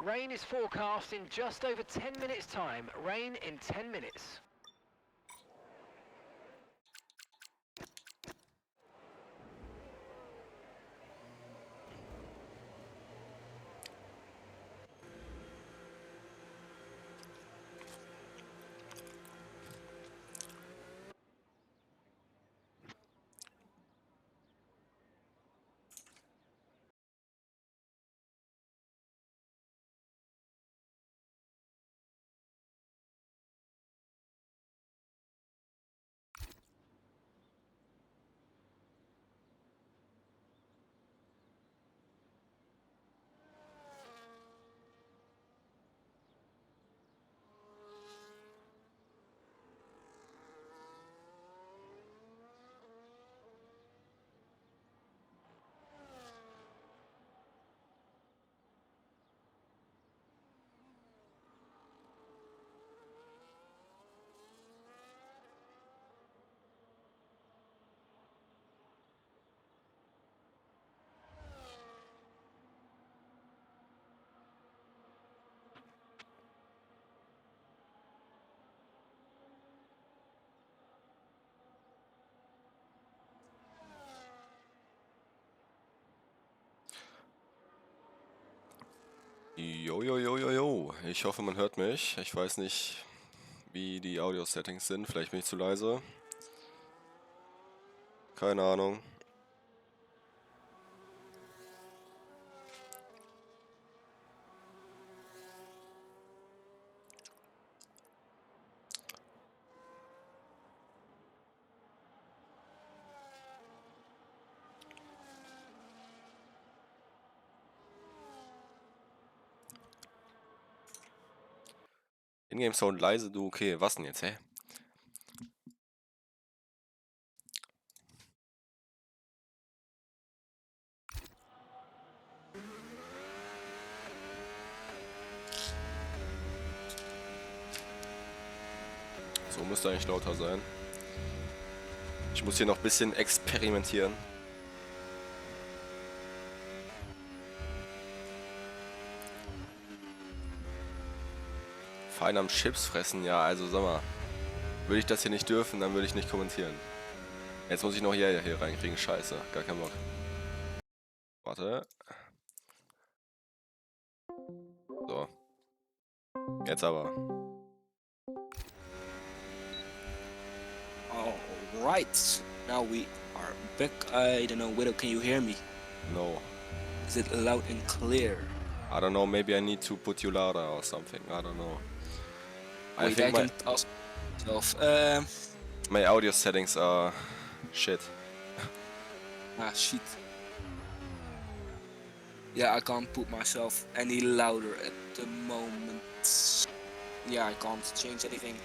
Rain is forecast in just over 10 minutes time. Rain in 10 minutes. Jo, jo, jo, jo, jo. Ich hoffe, man hört mich. Ich weiß nicht, wie die Audio-Settings sind. Vielleicht bin ich zu leise. Keine Ahnung. Ingame Sound leise, du okay. Was denn jetzt, hä? So müsste eigentlich lauter sein. Ich muss hier noch ein bisschen experimentieren. Fein am Chips fressen, ja, also sag mal. Würde ich das hier nicht dürfen, dann würde ich nicht kommentieren. Jetzt muss ich noch hier reinkriegen, scheiße. Gar keinen Bock. Warte. So. Jetzt aber. Alright, now we are back. I don't know, Widow, can you hear me? No. Is it loud and clear? I don't know, maybe I need to put you louder or something. I don't know. Wait, I can ask myself. My audio settings are shit. Shit. Yeah, I can't put myself any louder at the moment. Yeah, I can't change anything.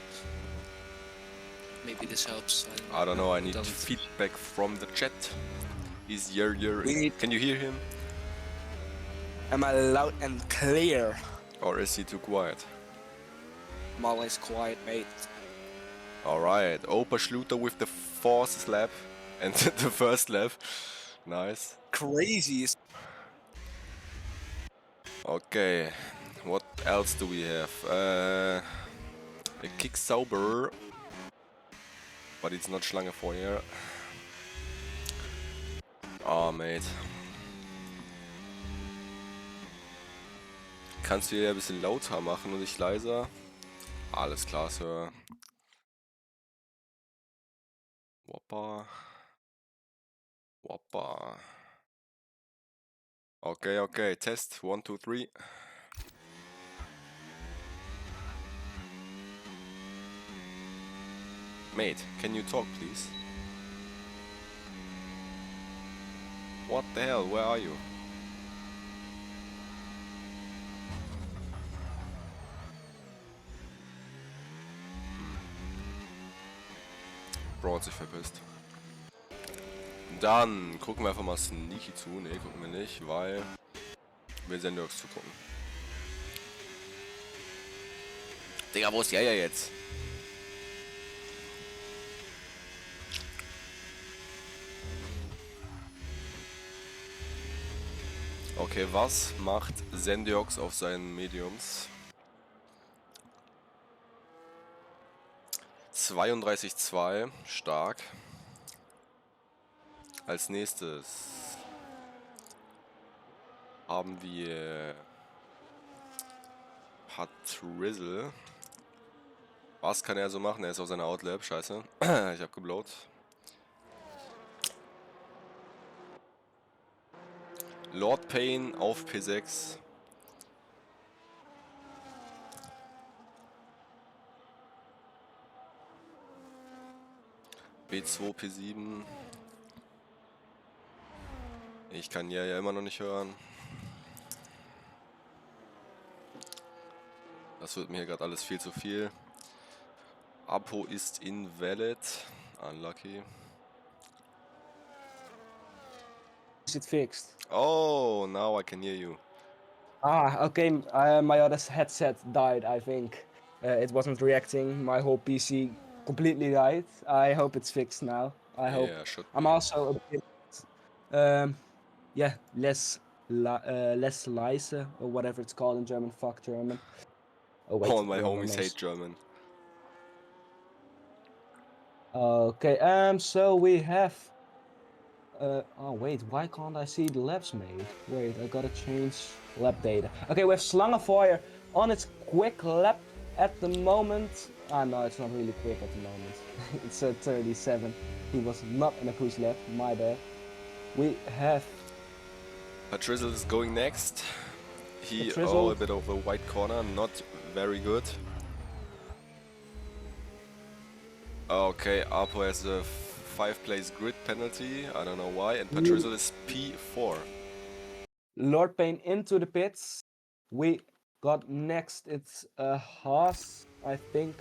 Maybe this helps. I don't know, I need feedback from the chat. Is Can you hear him? Am I loud and clear? Or is he too quiet? I'm always quiet, mate. Alright, Opa Schluter with the fourth slap and the first lap. Nice. Crazy. Okay, what else do we have? A kick sauber. But it's not Schlange Oh, mate. Kannst du hier ein bisschen lauter machen und ich leiser? Alles klar, Sir. Woppa. Woppa. Okay, okay. Test. 1, 2, 3. Mate, can you talk, please? What the hell? Where are you? Bro hat sich verpisst. Dann gucken wir einfach mal sneaky zu. Ne, gucken wir nicht, weil wir sind nirgends zu gucken. Digga, wo ist ja jetzt? Okay, was macht Sendiox auf seinen Mediums? 32,2, stark. Als nächstes haben wir Patrizzle. Was kann er so machen? Er ist auf seiner Outlap, scheiße. Ich hab geblowt. Lord Payne auf P6. B2, P7. Ich kann ja immer noch nicht hören. Das wird mir hier gerade alles viel zu viel. Apo ist invalid. Unlucky. Is it fixed? Oh, now I can hear you. Ah, okay. My other headset died, I think. It wasn't reacting. My whole PC completely died. I hope it's fixed now. I hope. Yeah, should I'm be. also a bit, yeah, less leise or whatever it's called in German. Fuck German. Oh wait, All my wrong homies noise. hate German. Okay. So we have. Oh wait, why can't I see the laps made? Wait, I gotta change lap data. Okay, we have Slangenfeuer on its quick lap at the moment. Ah no, it's not really quick at the moment. It's a 37. He was not in a push lap, my bad. We have Patrizzle is going next. He, Patrizzle. a bit of a white corner, not very good. Okay, Apo has a 5-place grid penalty, I don't know why, and Patrizzle is P4. Lord Payne into the pits. We got next, it's Haas, I think.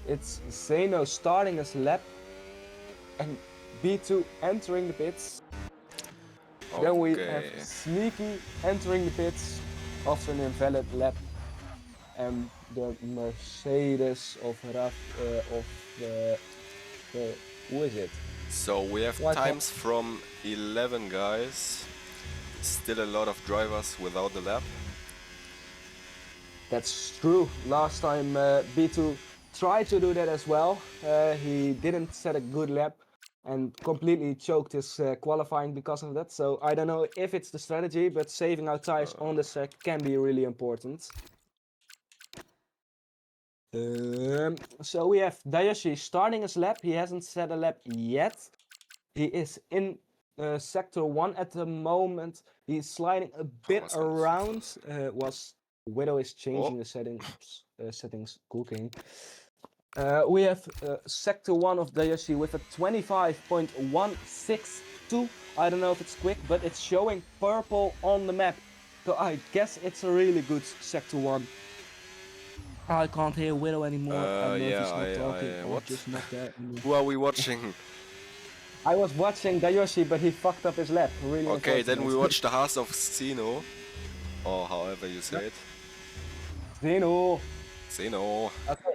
It's Zeno starting his lap and B2 entering the pits. Then we have Okay. Sneaky entering the pits after an invalid lap. And the Mercedes of who is it? So we have Why can't- times from 11 guys. Still a lot of drivers without the lap. That's true. Last time B2 tried to do that as well. He didn't set a good lap and completely choked his qualifying because of that. So I don't know if it's the strategy, but saving our tires on the track can be really important. So we have Dayoshi starting his lap. He hasn't set a lap yet. He is in sector 1 at the moment. He's sliding a bit was alles around. Widow is changing Oh. the settings cooking. We have sector 1 of Dayoshi with a 25.162. I don't know if it's quick, but it's showing purple on the map. So I guess it's a really good sector 1. I can't hear Widow anymore. I don't know if he's not talking or what? just not there anymore. Who are we watching? I was watching Dayoshi, but he fucked up his lap. Really Okay, then we unfortunate. watch the Haas of Zeno. Or however you say it. Zeno. Zeno. Okay.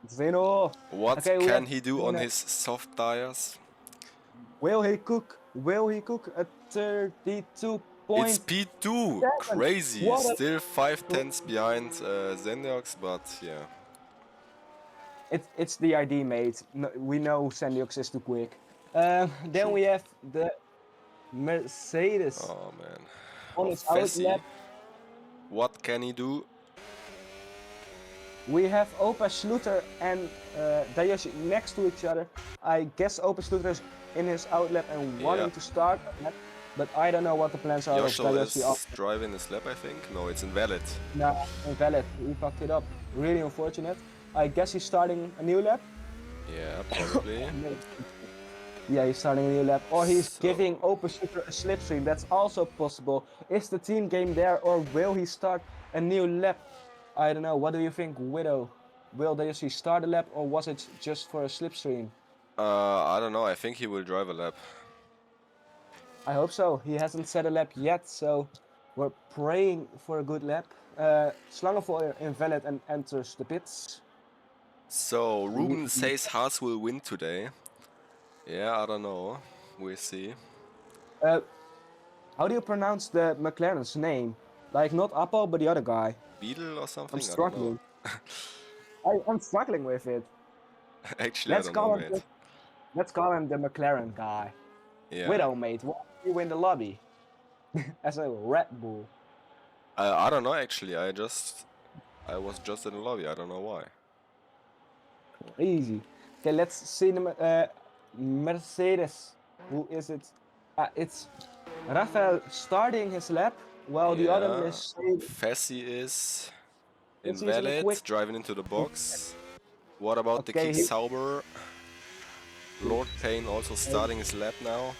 Zeno. What Okay, we can have he do on Zeno. his soft tires? Will he cook? Will he cook a 32 point? It's P2! Crazy! What a- Still 5 tenths behind Zendox, but yeah. It's the ID, mate. No, we know Sandiox is too quick. Then True. we have the Mercedes Oh man. on Of its Fessi. outlap. What can he do? We have Opa Schluter and Dayoshi next to each other. I guess Opa Schluter is in his outlap and wanting Yeah. to start, but I don't know what the plans are of Yoshel Dayoshi. is driving his lap, I think. No, it's invalid. Nah, invalid. He fucked it up. Really unfortunate. I guess he's starting a new lap. Yeah, probably. Yeah, he's starting a new lap. Or he's So- giving Open Shooter a slipstream. That's also possible. Is the team game there or will he start a new lap? I don't know. What do you think, Widow? Will Dayoshi start a lap or was it just for a slipstream? I don't know. I think he will drive a lap. I hope so. He hasn't set a lap yet, so we're praying for a good lap. Slangenfeuer invalid and enters the pits. So, Ruben says Haas will win today. Yeah, I don't know. We'll see. How do you pronounce the McLaren's name? Like not Apple, but the other guy. Beetle or something? I'm I don't know. struggling. I'm struggling with it. Actually, I don't know, mate. Let's call him the McLaren guy. Yeah. Widow, mate. Why did you win the lobby? As a Red Bull. I don't know, actually. I was just in the lobby. I don't know why. Easy. Okay, let's see the Mercedes. Who is it? It's Rafael starting his lap, while the other Yeah. Mercedes Fassi is is in a invalid, quick. driving into the box. What about the Okay, Kick he- Sauber? Lord Payne also starting his lap now.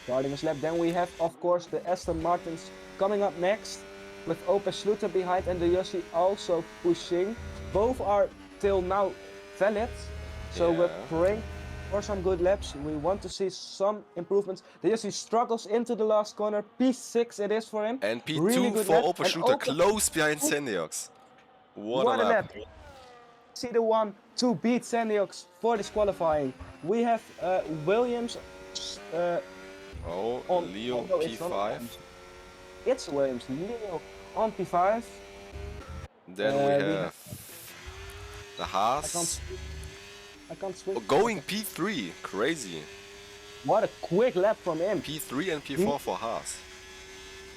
Starting his lap. Then we have, of course, the Aston Martins coming up next, with Opel Sluter behind and the Yossi also pushing. Both are till now valid, so we're Yeah. praying for some good laps. We want to see some improvements. The Yossi struggles into the last corner. P6 it is for him. And P2 Really good for lap. Opel And Shooter, Opel- close behind Sendiox. What a lap. See the one to beat Sandiox for disqualifying. We have Williams. Oh, On- Leo although it's not P5. It's Williams. Leo on P5. Then we have the Haas. I can't switch. Going P3, crazy. What a quick lap from him. P3 and P4 for Haas.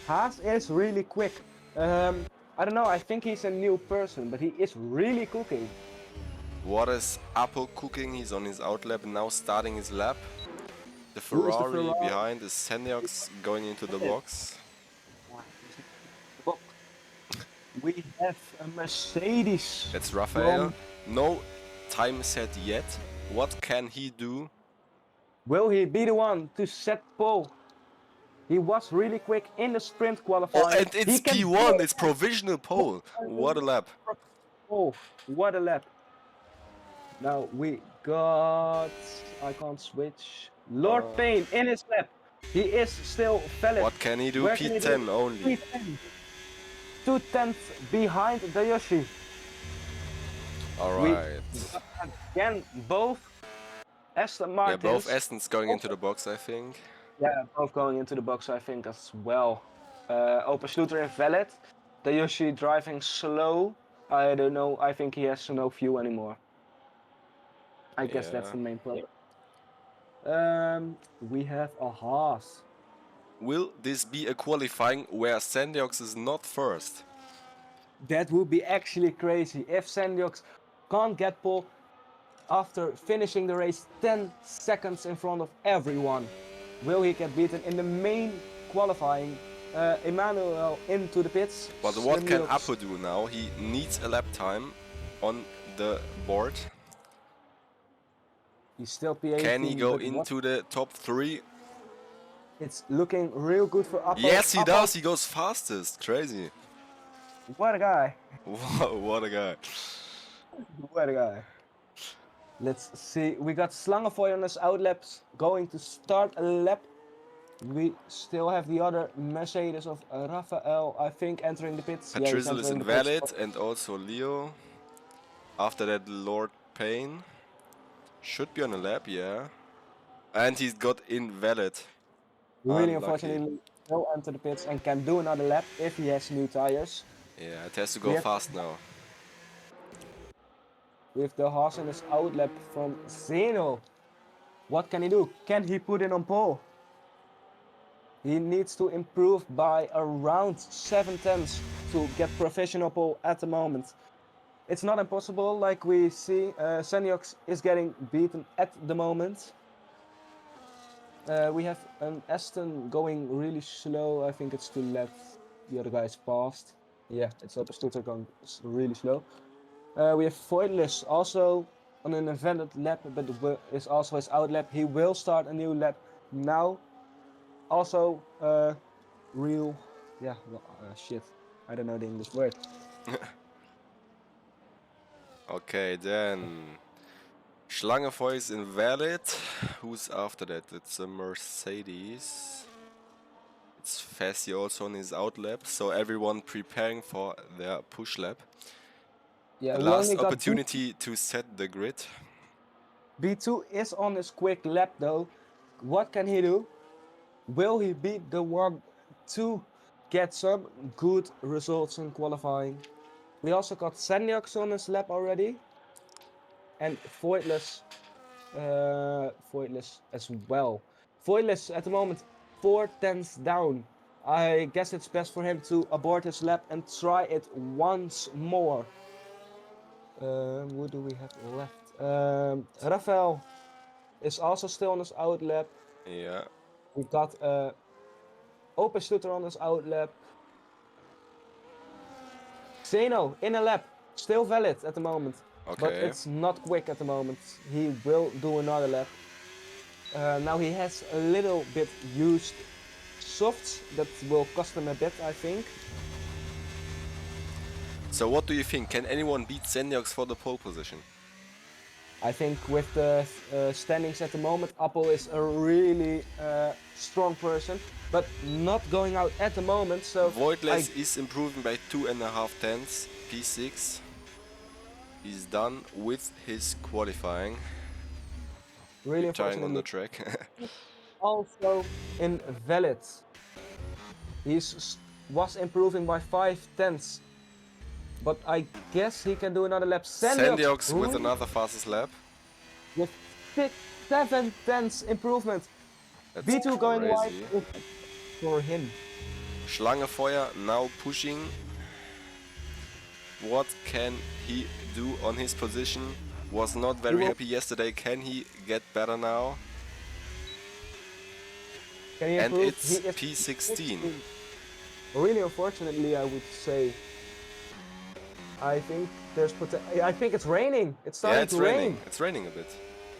Haas is really quick. I don't know. I think he's a new person, but he is really cooking. What is Apple cooking? He's on his outlap now, starting his lap. The Who is the Ferrari Ferrari? behind is Sendiox going into the box. We have a Mercedes. That's Rafael. No time set yet. What can he do? Will he be the one to set pole? He was really quick in the sprint qualifying. Oh, and it's P1. It's provisional pole. What a lap. Oh, what a lap. Now we got... I can't switch. Lord Payne in his lap. He is still valid. What can he do? Where can he P10 do? only. P10. 2/10 behind the Yoshi. Alright. Again, both Aston Yeah, Martins. both Astons going into the box, I think. Yeah, both going into the box, I think, as well. Opel Sluter invalid. The Yoshi driving slow. I don't know. I think he has no fuel anymore. I guess that's Yeah. the main problem. We have a Haas. Will this be a qualifying where Sandiox is not first? That would be actually crazy if Sandiox can't get pole after finishing the race 10 seconds in front of everyone. Will he get beaten in the main qualifying? Emmanuel into the pits. But what can Sandiox- Apo do now? He needs a lap time on the board. He's still P18. Can he go but into the top 3? It's looking real good for Apo. Yes, he Apo, does. He goes fastest. Crazy. What a guy. What a guy. What a guy. Let's see. We got Slangenvoy on his outlaps going to start a lap. We still have the other Mercedes of Rafael, I think, entering the pits. Yeah, he's Patrizzle is entering the pits. invalid, and also Leo. After that, Lord Payne. Should be on a lap, yeah. And he's got invalid. Really, Unlucky. unfortunately, will enter the pits and can do another lap if he has new tires. Yeah, it has to go Yep. fast now. With the Haas in his outlap from Zeno. What can he do? Can he put it on pole? He needs to improve by around 7/10 to get professional pole at the moment. It's not impossible, like we see. Seniox is getting beaten at the moment. We have an Aston going really slow. I think it's to let the other guys past. Yeah, it's up Stuttgart going really slow. We have Voidless also on an invented lap, but is also his out lap. He will start a new lap now. Also, real, yeah, well, shit. I don't know the English word. Okay, then Schlangenvoy is invalid. Who's after that? It's a Mercedes. It's Fassi also on his out lap, so everyone preparing for their push lap. Yeah, The we last only got opportunity to set the grid. B2 is on his quick lap though. What can he do? will he be the one to get some good results in qualifying? We also got Sandiox on his lap already, and Voidless as well. Voidless at the moment 4 tenths down. I guess it's best for him to abort his lap and try it once more. What do we have left? Rafael is also still on his out lap. Yeah. We've got Open Shooter on his out lap. Zeno in a lap, still valid at the moment. But Okay. it's not quick at the moment. He will do another lap. Now he has a little bit used softs that will cost him a bit, I think. So what do you think? Can anyone beat Sandiox for the pole position? I think with the standings at the moment, Apple is a really strong person, but not going out at the moment. So Voidless is improving by 2.5 tenths. P6. He's done with his qualifying. really Retiring on the unfortunately, track. also invalid. He was improving by 5 tenths, but I guess he can do another lap. Sandiox with another fastest lap. with 7 tenths improvement. That's B2 going wide crazy. for him. Schlangefeuer now pushing. What can he do on his position? Was not very happy yesterday. Can he get better now? Can he And improve? it's He is P16. really unfortunately, I would say. I think there's I think it's raining. It's starting Yeah, it's to raining. rain. It's raining a bit.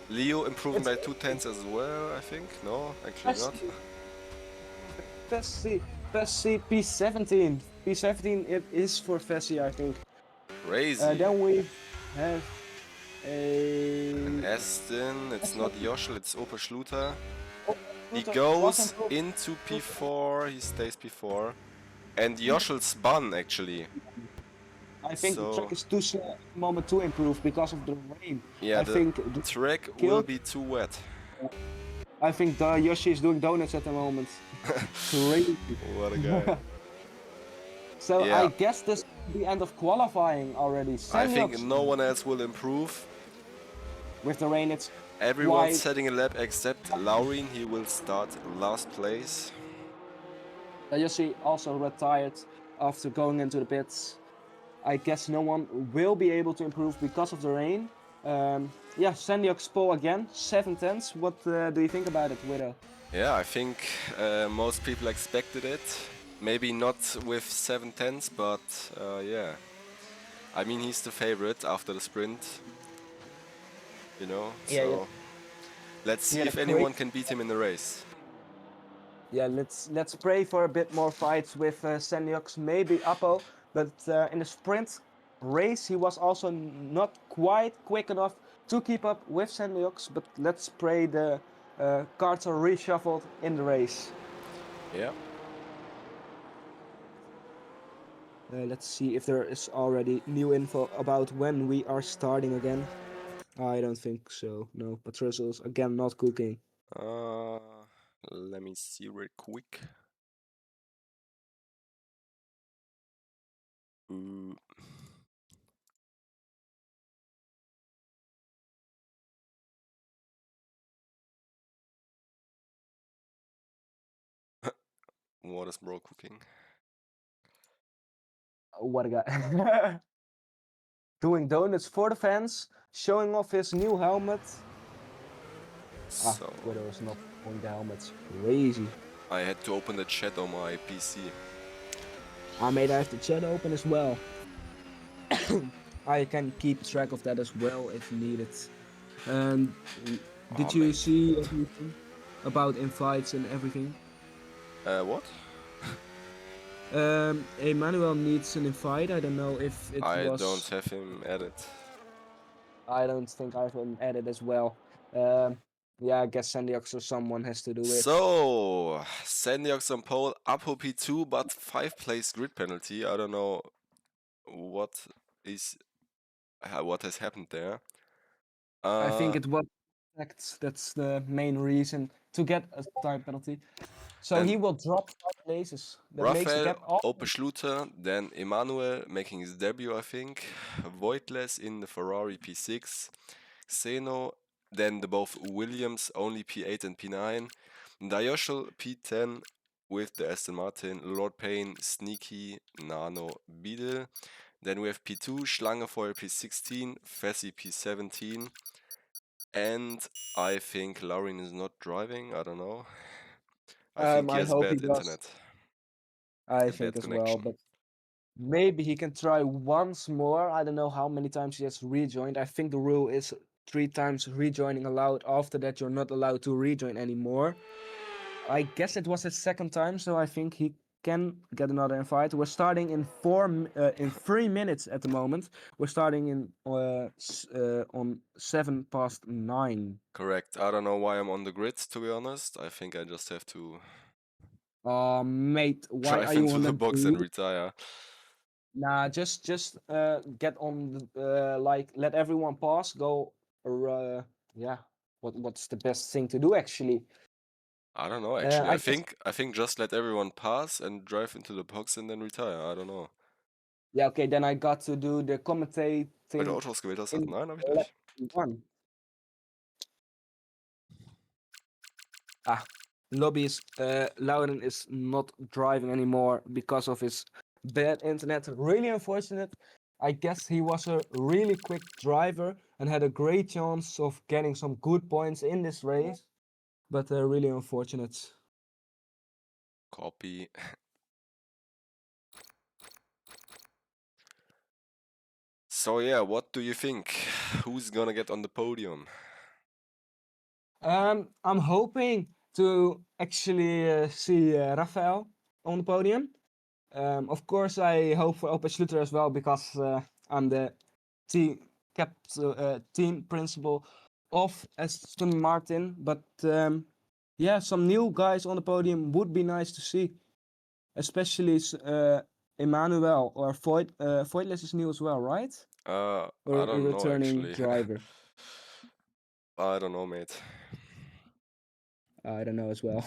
Leo improving It's by 2 tenths as well, I think. No, actually not. Fessi P17. P17 it is for Fessi, I think. Crazy. Then we have An a Aston. It's not Joschel, it's Opa Schluter. He Luther goes was improved. into P4. He stays P4. And Joschel spun actually. I think the So track is too slow at the moment to improve because of the rain. yeah, I the think track will killed. be too wet. I think Yoshi is doing donuts at the moment. Crazy. What a guy. So Yeah. I guess this is the end of qualifying already. I think Sandiox no one else will improve. with the rain, it's Everyone's quite. setting a lap except Laurin. He will start last place. Yoshi also retired after going into the pits. I guess no one will be able to improve because of the rain. Yeah, Sandiox pole again, 7 tenths. What do you think about it, Widow? Yeah, I think most people expected it. Maybe not with 7 tenths, but yeah. I mean, he's the favorite after the sprint. You know, Yeah, so yeah. let's see Yeah, if anyone can beat him in the race. Yeah, let's pray for a bit more fights with Sandiox, maybe Appo. But in the sprint race, he was also not quite quick enough to keep up with Sandiox. But let's pray the cards are reshuffled in the race. Yeah. Let's see if there is already new info about when we are starting again. I don't think so. No, Patricia again not cooking. Let me see real quick. Ooh. What is bro cooking? What a guy. Doing donuts for the fans, showing off his new helmet. So Widow is not on the helmets. Crazy. I had to open the chat on my PC. I made have the chat open as well. I can keep track of that as well if needed. And did you mate. see everything about invites and everything? What? Emmanuel needs an invite. I don't know if it I was. don't have him added. I don't think I've added as well. Yeah, I guess Sandiox or someone has to do it. So, Sandiox on pole, Apo P2, but 5 place grid penalty. I don't know what has happened there. I think it was that's the main reason to get a time penalty. So Then he will drop 5 places. That makes the Raphael, gap off. Opa Schluter, then Emanuel making his debut, I think. Voitless in the Ferrari P6. Saison, then the both Williams, only P8 and P9. Dayoshel P10 with the Aston Martin. Lord Payne, Sneaky, Nano, Beadle. Then we have P2, Schlangefoil P16, Fassi P17. And I think Laurin is not driving, I don't know. I think he I has hope he bad does. internet, I a think bad as well, connection. but maybe he can try once more. I don't know how many times he has rejoined. I think the rule is 3 times rejoining allowed. After that, you're not allowed to rejoin anymore. I guess it was his second time, so I think he can get another invite. We're starting in 3 minutes at the moment. We're starting in on 9:07. Correct. I don't know why I'm on the grid, to be honest. I think I just have to Mate, why are drive you into on the the box and retire. Nah, just get on the like let everyone pass. Go, or yeah. What's the best thing to do actually? I don't know actually. I guess I think just let everyone pass and drive into the box and then retire. I don't know. yeah. Okay, then I got to do the Weil du commentating Auto ausgewählt hast? in Nein, habe ich lap nicht. 1. Ah, lobby is Loudon is not driving anymore because of his bad internet. Really unfortunate. I guess he was a really quick driver and had a great chance of getting some good points in this race, but really unfortunate. Copy. So yeah, what do you think? Who's gonna get on the podium? I'm hoping to actually see Rafael on the podium. Of course, I hope for Opa Schluter as well because I'm the team team principal of Aston Martin. But yeah, some new guys on the podium would be nice to see, especially Emmanuel or Voitless is new as well, right? I Or a don't know returning actually. driver. I don't know, mate. I don't know as well.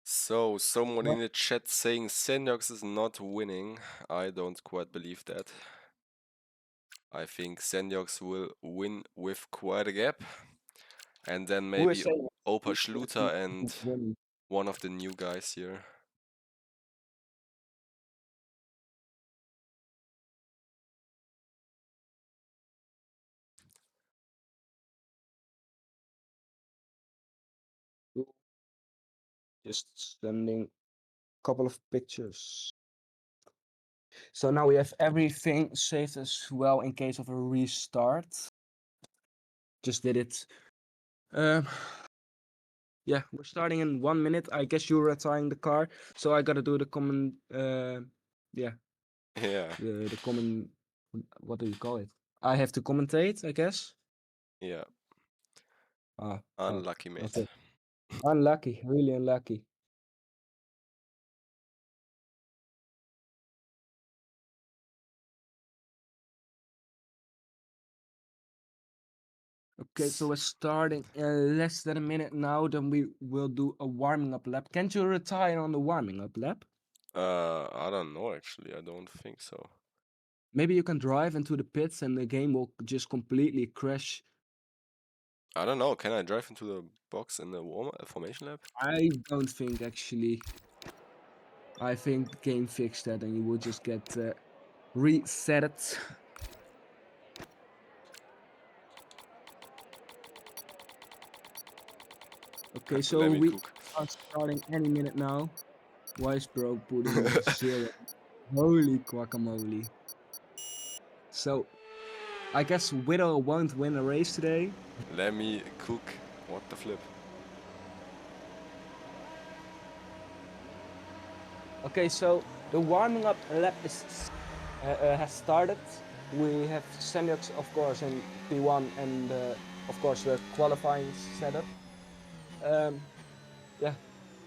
So, someone Well, in the chat saying Sendox is not winning. I don't quite believe that. I think Sendox will win with quite a gap. And then who is maybe saying Opa Schluter and winning? one of the new guys here. Just sending a couple of pictures. So now we have everything saved as well in case of a restart. Just did it. Yeah, we're starting in 1 minute. I guess you're retiring the car, so I gotta do the common. Yeah, Yeah, the common. What do you call it? I have to commentate, I guess. yeah. Ah, oh, Unlucky, mate. okay. Unlucky, really unlucky. Okay, so we're starting in less than a minute now. Then we will do a warming up lap. Can't you retire on the warming up lap? I don't know actually. I don't think so. Maybe you can drive into the pits and the game will just completely crash. I don't know. Can I drive into the box in the warm formation lab? I don't think actually. I think the game fixed that and you will just get reset. Okay, so Let me we cook. are starting any minute now. Wise bro putting a 0. Holy guacamole. So I guess Widow won't win a race today. Let me cook. What the flip? Okay, so the warming up lap has started. We have Semiox, of course, in P1 and of course the qualifying setup. Yeah,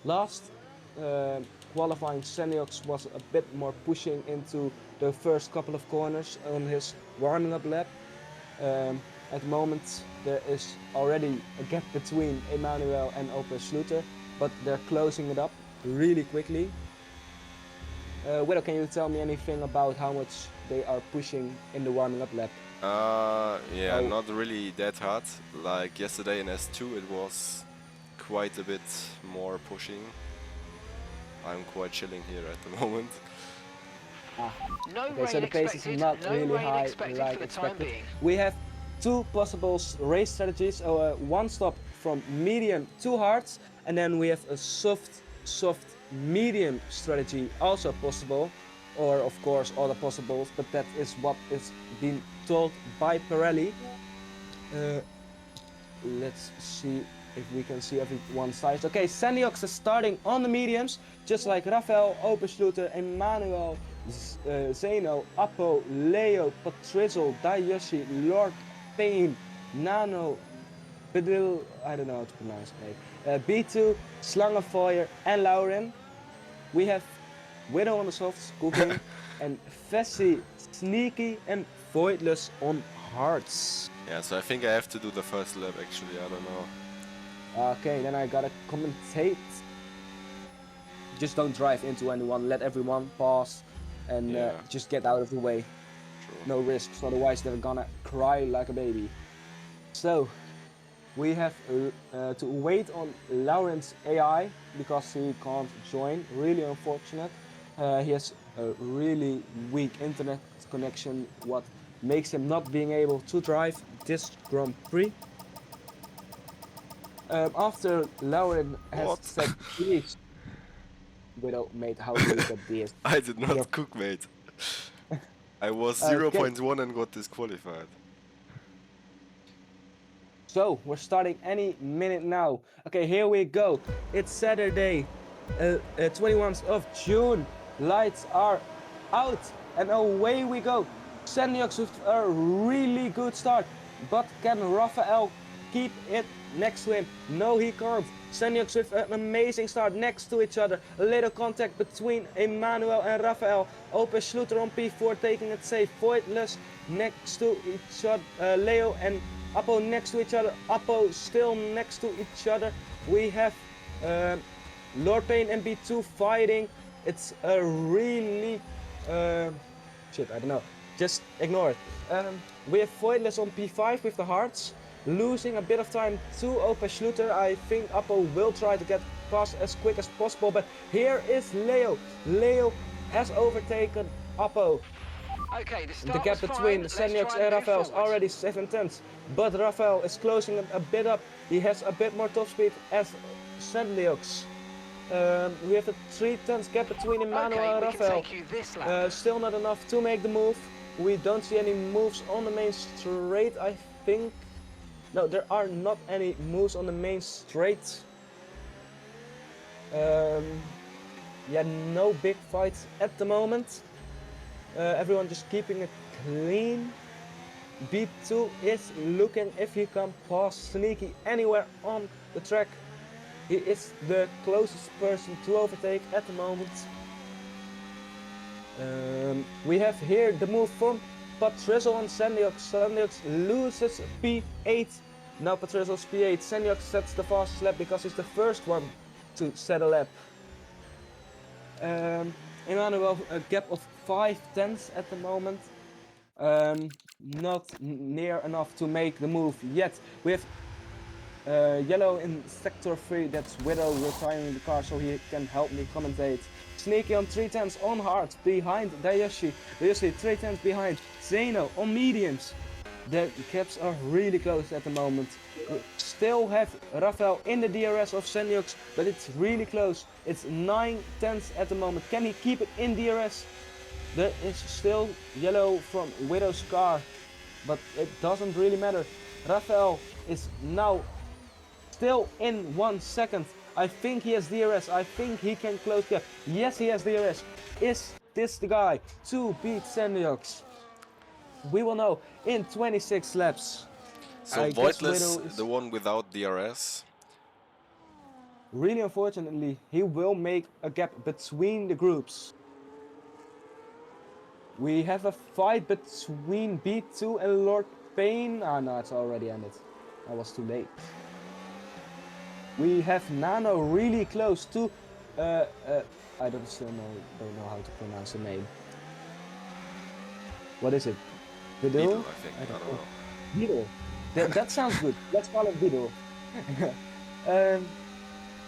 last qualifying Semiox was a bit more pushing into the first couple of corners on his warming up lap. At the moment, there is already a gap between Emmanuel and Open Schluter, but they're closing it up really quickly. Widow, can you tell me anything about how much they are pushing in the warming up lap? Yeah, Oh. not really that hard. Like yesterday in S2 it was quite a bit more pushing. I'm quite chilling here at the moment. No Okay, so rain the pace is expected, not no really rain high expected like for the time expected. being. We have two possible race strategies, one stop from medium to hard, and then we have a soft medium strategy also possible, or of course other possibles, but that is what is being told by Pirelli. Let's see if we can see everyone size. Okay, Saniox is starting on the mediums, just like Rafael, Openschluter, Emmanuel, Zeno, Appo, Leo, Patrizzle, Dayoshi, Lord, Payne, Nano, Bedil, I don't know how to pronounce it. B2, Slangenfeuer, and Lauren. We have Widow on the softs, cooking, and Fessy, Sneaky, and Voidless on hards. Yeah, so I think I have to do the first lap actually, I don't know. Okay, then I gotta commentate. Just don't drive into anyone, let everyone pass, and Yeah. just get out of the way. True. No risks, otherwise they're gonna cry like a baby. So, we have to wait on Lauren's AI because he can't join. Really unfortunate. He has a really weak internet connection, what makes him not being able to drive this Grand Prix. After Lauren has What? said please, Widow, mate, how do you get this? I did not You're- cook, mate. I was Okay, 0.1 and got disqualified. so we're starting any minute now. Okay, here we go. It's Saturday, 21st of June. Lights are out and away we go. Sandiox with a really good start, but can Rafael keep it next to him? No, he can't. Sandiox with an amazing start next to each other. A little contact between Emmanuel and Rafael. Open Schluter on P4 taking it safe. Voidless next to each other. Leo and Appo next to each other. Appo still next to each other. We have Lord Payne and B2 fighting. It's a really shit, I don't know. Just ignore it. We have Voidless on P5 with the hearts, losing a bit of time to Open Schluter. I think Appo will try to get past as quick as possible, but here is Leo. Leo has overtaken Appo. Okay, the The start gap was between fine. Let's Seniox try and and move Rafael is forward. already 7 tenths, but Rafael is closing it a bit up. He has a bit more top speed as Seniox. We have a 3 tenths gap between Emmanuel Okay, and we can Rafael. take you this lap. Still not enough to make the move. We don't see any moves on the main straight, I think. No, there are not any moves on the main straight. Yeah, no big fights at the moment. Everyone just keeping it clean. B2 is looking if he can pass Sneaky anywhere on the track. He is the closest person to overtake at the moment. We have here the move from Patrizzle and Sandiox. Sandiox loses P8. Now Patrizzle's P8. Sandiox sets the fastest lap because he's the first one to set a lap. Emmanuel, a gap of 5 tenths at the moment. Not near enough to make the move yet. We have yellow in sector 3, that's Widow retiring the car so he can help me commentate. Sneaky on 3 tenths on hard behind Dayoshi. Dayoshi 3 tenths behind Zeno on mediums. The gaps are really close at the moment. We still have Rafael in the DRS of Seniox, but it's really close. It's 9 tenths at the moment. Can he keep it in DRS? There is still yellow from Widow's car, but it doesn't really matter. Rafael is now still in 1 second. I think he has DRS. I think he can close gap. Yes, he has DRS. Is this the guy to beat Sandiox? We will know in 26 laps. So I guess Voidless, Widow is the one without DRS. really unfortunately, he will make a gap between the groups. We have a fight between B2 and Lord Spain. Ah, no, it's already ended. I was too late. We have Nano really close to. I don't know how to pronounce the name. What is it? Beetle, Vidal? I think. I I don't don't know. know. Vidal. That sounds good. Let's call it Vidal.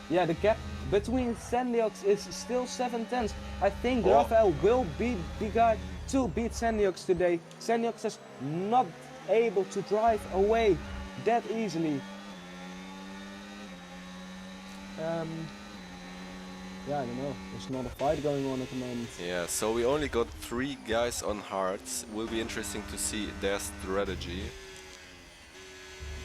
Yeah, the gap between Sandiox is still 7 tenths. I think Oh. Rafael will be the guy to beat Sandiox today. Sandiox is not able to drive away that easily. Yeah, I don't know. There's not a fight going on at the moment. Yeah, so we only got 3 guys on hards. Will be interesting to see their strategy.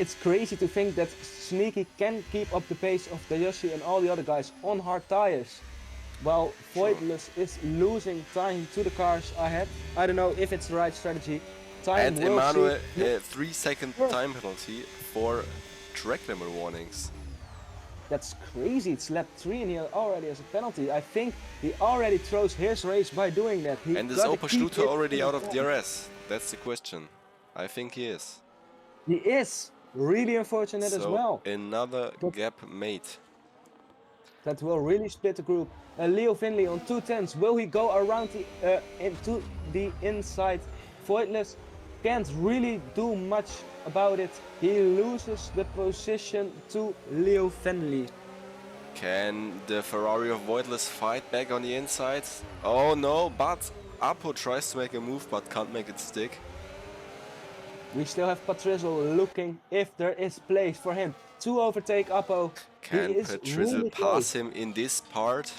It's crazy to think that Sneaky can keep up the pace of Dayoshi and all the other guys on hard tires, while Voidless is losing time to the cars ahead. I don't know if it's the right strategy. Time And will Emmanuel, see. 3-second time penalty for track limit warnings. That's crazy. It's lap 3 and he already has a penalty. I think he already throws his race by doing that. He And is gotta Opa keep Schluter it already in out of form. DRS? That's the question. I think he is. He is. Really unfortunate as well. Another But gap made. that will really split the group. Leo Finley on 2 tenths. Will he go around into the inside? Voidless can't really do much about it. He loses the position to Leo Finley. Can the Ferrari of Voidless fight back on the inside? Oh no, but Apo tries to make a move but can't make it stick. We still have Patrizzle looking if there is place for him to overtake Apo. Can He is Patrizzle really pass close. him in this part?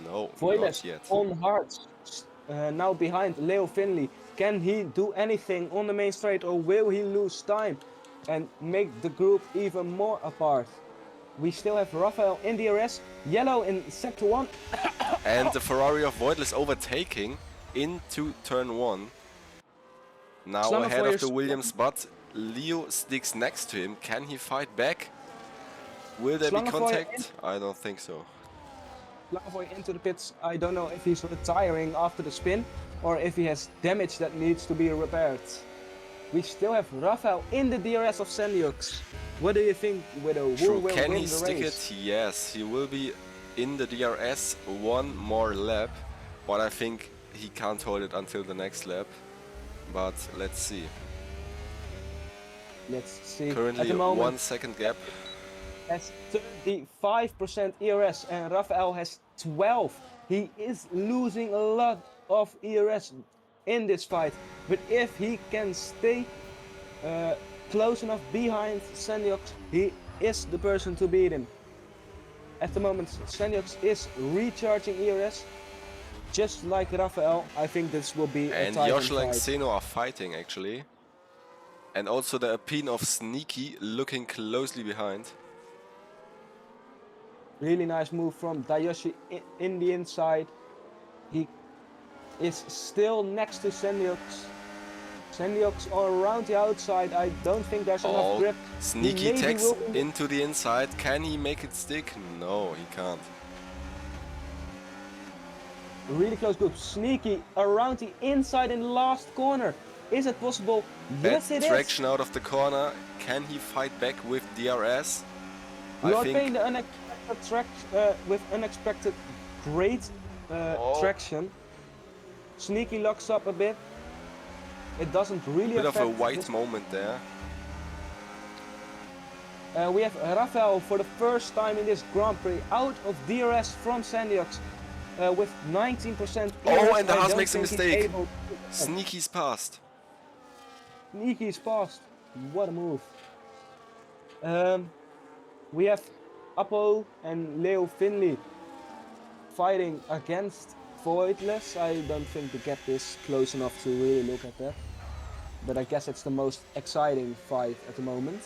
No, Voidless not yet. on hards, now behind Leo Finley. Can he do anything on the main straight, or will he lose time and make the group even more apart? We still have Rafael in DRS, yellow in sector 1. And the Ferrari of Voidless overtaking into turn 1. Now Slammer ahead of Fires- the Williams, but Leo sticks next to him. Can he fight back? Will there be Slangenfeuer contact? I don't think so. Lavoy into the pits. I don't know if he's retiring after the spin or if he has damage that needs to be repaired. We still have Rafael in the DRS of Sandiox. What do you think, Widow? Who True. will Can win he the stick race? it? Yes, he will be in the DRS one more lap, but I think he can't hold it until the next lap. But let's see. Let's see. At Currently the moment, 1 second gap. has 35% ERS and Rafael has 12. He is losing a lot of ERS in this fight, but if he can stay close enough behind Sandiox, he is the person to beat him. At the moment, Sandiox is recharging ERS, just like Rafael. I think this will be a And tight Yoshla and fight. Saison are fighting actually. And also the Alpine of Sneaky looking closely behind. Really nice move from Dayoshi in the inside. He is still next to Sandiox. Sandiox around the outside. I don't think there's enough Oh, grip. Sneaky Maybe takes will be- into the inside. Can he make it stick? No, he can't. Really close group. Sneaky around the inside in the last corner. Is it possible? Yes, Bad it is. traction out of the corner. Can he fight back with DRS? Lord Payne, the unexpected with unexpected great traction. Sneaky locks up a bit. It doesn't really Bit of affect a white this. moment there. We have Rafael for the first time in this Grand Prix out of DRS from Sandiox with 19% ERS. Oh, and the I Haas don't makes a think he's mistake. able to- Sneaky's passed. Sneaky's passed. What a move. We have Apo and Leo Finley fighting against Voidless. I don't think the gap is close enough to really look at that. But I guess it's the most exciting fight at the moment.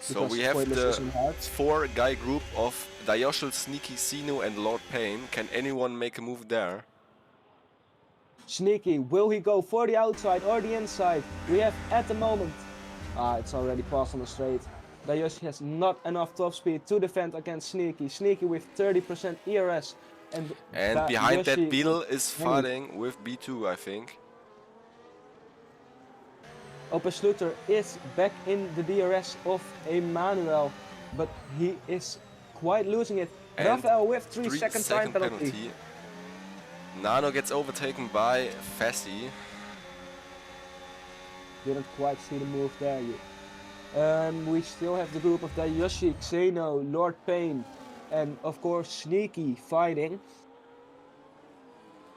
So because we have Voidless the is in hard. 4-guy group of Dayoshel, Sneaky, Sino and Lord Payne. Can anyone make a move there? Sneaky, will he go for the outside or the inside? We have at the moment, it's already passed on the straight. Dayoshi has not enough top speed to defend against Sneaky. Sneaky with 30% ERS. And behind that, Dayoshi- Beetle is fighting with B2, I think. Sluter is back in the DRS of Emmanuel, but he is quite losing it. And Raphael with 3-second time penalty. Nano gets overtaken by Fassi. Didn't quite see the move there. We still have the group of Dayoshi, Xeno, Lord Payne, and of course Sneaky fighting.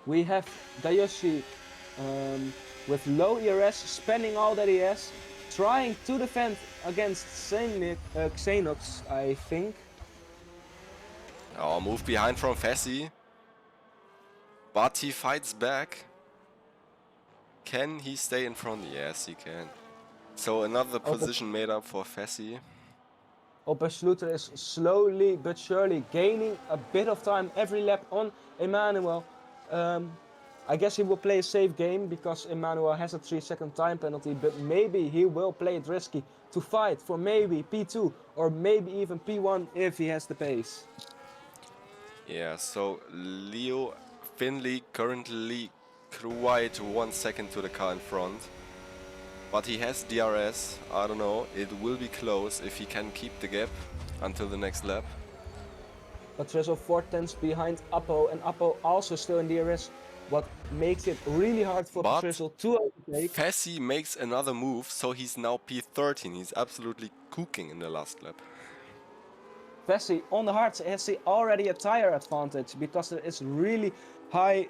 We have Dayoshi with low ERS, spending all that he has, trying to defend against Xenox, I think. Oh, move behind from Fassi. But he fights back. Can he stay in front? Yes, he can. So another position made up for Fassi. Sluter is slowly but surely gaining a bit of time every lap on Emmanuel. I guess he will play a safe game because Emmanuel has a 3-second time penalty, but maybe he will play it risky to fight for maybe P2 or maybe even P1 if he has the pace. Yeah, so Leo Finley currently quite 1 second to the car in front. But he has DRS, I don't know, it will be close if he can keep the gap until the next lap. Patricio 4/10 behind Appo, and Appo also still in DRS, what makes it really hard for Patricio to overtake. Fassi makes another move, so he's now P13, he's absolutely cooking in the last lap. Fassi on the hards has already a tire advantage because there is really high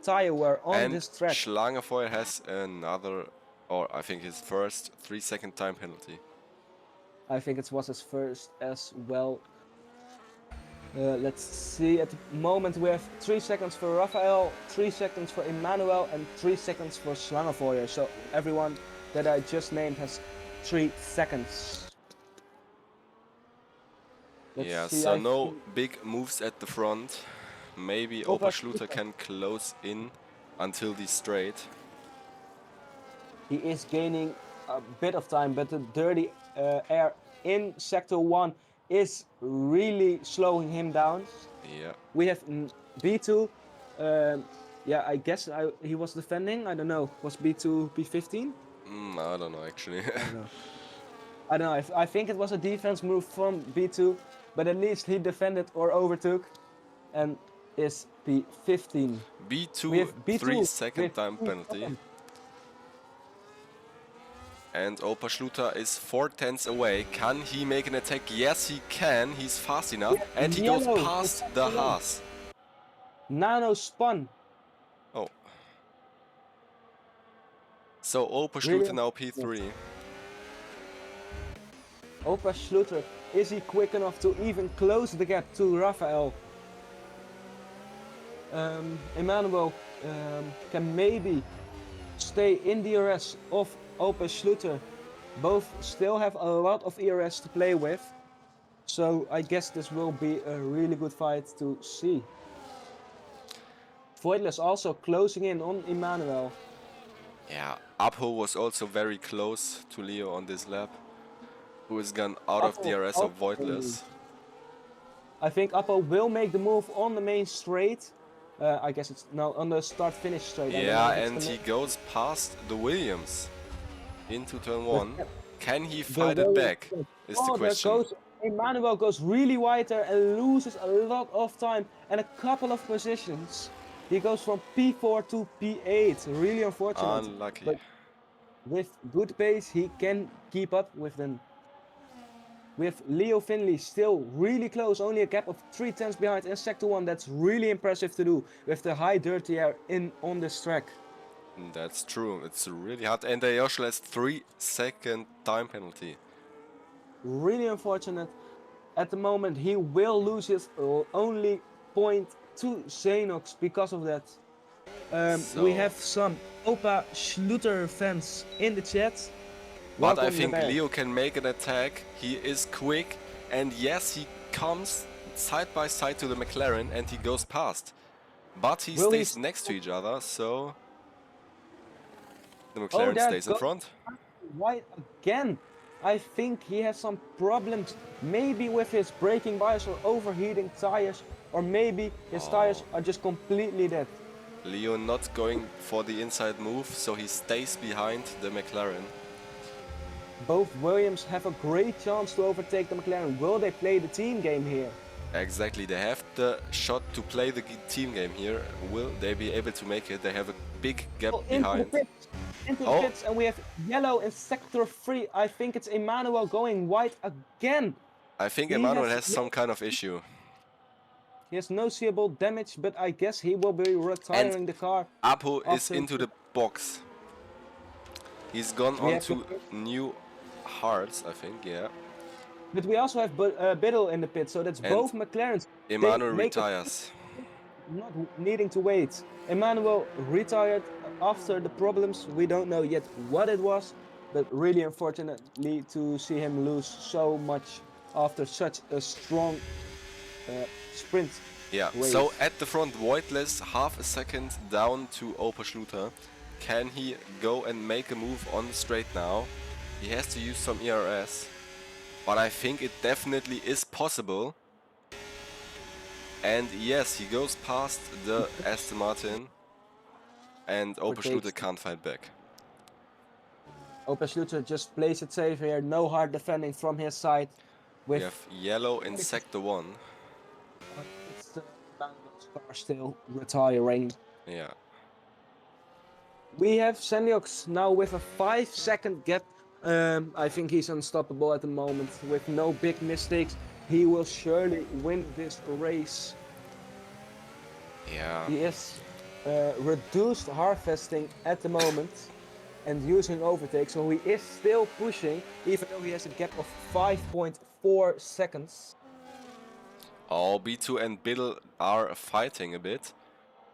tire wear on this track. And Schlangefeuer has another, or I think his first 3-second time penalty. I think it was his first as well. Let's see, at the moment we have 3 seconds for Raphael, 3 seconds for Emmanuel and 3 seconds for Schlangefeuer. So everyone that I just named has 3 seconds. So no big moves at the front. Maybe Schluter can close in until the straight. He is gaining a bit of time, but the dirty air in sector 1 is really slowing him down. Yeah. We have B2. Yeah, I guess he was defending. I don't know. Was B2 P15? I don't know actually. I don't know. I think it was a defense move from B2, but at least he defended or overtook, and is P15. B2, 3-second time penalty. And Schluter is 4/10 away. Can he make an attack? Yes, he can. He's fast enough. And he goes past the Haas. Nano spun. Oh. So Schluter now P3. Schluter, is he quick enough to even close the gap to Raphael? Emmanuel can maybe stay in DRS of Schluter. Both still have a lot of ERS to play with, so I guess this will be a really good fight to see. Voidless also closing in on Emmanuel. Yeah, Appo was also very close to Leo on this lap, who is gone out of DRS of Voidless. I think Appo will make the move on the main straight. I guess it's now on the start-finish straight. Yeah, and he goes past the Williams into turn 1. Can he fight it back? Is the question. Emmanuel goes really wide there and loses a lot of time and a couple of positions. He goes from P4 to P8. Really unfortunate. Unlucky. But with good pace, he can keep up with them. With Leo Finley still really close, only a gap of 3/10 behind in sector 1. That's really impressive to do with the high dirty air on this track. That's true, it's really hard. And Dayoshi has 3-second time penalty. Really unfortunate. At the moment, he will lose his only point to Xenox because of that. We have some Schluter fans in the chat. But I think Leo can make an attack. He is quick, and yes, he comes side by side to the McLaren and he goes past. But he stays next to each other, so the McLaren stays in front. Why again? I think he has some problems, maybe with his braking bias or overheating tires, or maybe his tires are just completely dead. Leo not going for the inside move, so he stays behind the McLaren. both Williams have a great chance to overtake the McLaren. Will they play the team game here? Exactly, they have the shot to play the team game here. Will they be able to make it? They have a big gap Oh, into the behind. pits. Into the Oh. pits, and we have yellow in sector 3. I think it's Emmanuel going white again. I think He Emmanuel has has some kind of issue. He has no seeable damage, but I guess he will be retiring the car. Apo is after into the box. He's gone We on have to new hearts, I think, yeah. But we also have Biddle in the pit, so that's And both McLarens. They Emmanuel make a- retires. Not needing to wait. Emmanuel retired after the problems. We don't know yet what it was, but really unfortunately to see him lose so much after such a strong sprint. Yeah, race. so at the front, Voidless, half a second down to Opa Schluter. Can he go and make a move on the straight now? He has to use some ERS, but I think it definitely is possible. And yes, he goes past the Aston Martin, and Opa Schluter can't fight back. Opa Schluter just plays it safe here, no hard defending from his side. We have yellow in sector 1. It's the Manuel's car still retiring. Yeah. We have Seniox now with a 5-second gap. I think he's unstoppable at the moment. With no big mistakes, he will surely win this race. Yeah. He is reduced harvesting at the moment and using overtake, so he is still pushing, even though he has a gap of 5.4 seconds. Oh, B2 and Biddle are fighting a bit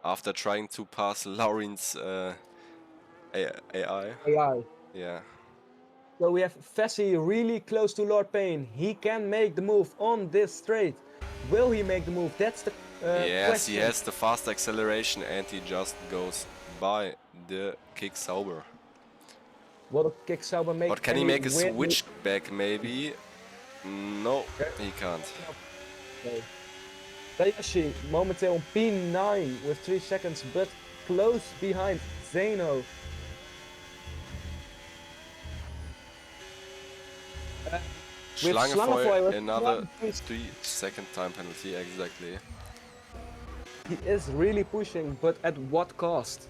after trying to pass Lauren's AI. Yeah. So we have Fessi really close to Lord Payne. He can make the move on this straight. Will he make the move? That's the Yes, question. he has the fast acceleration and he just goes by the kick Sauber. Will the kick Sauber make? But can he make a switch back maybe? No, he can't. Okay. Tayashi momenteel on P9 with 3 seconds, but close behind Zeno. With Schlangenfeuer, with another 3-second time penalty, exactly. He is really pushing, but at what cost?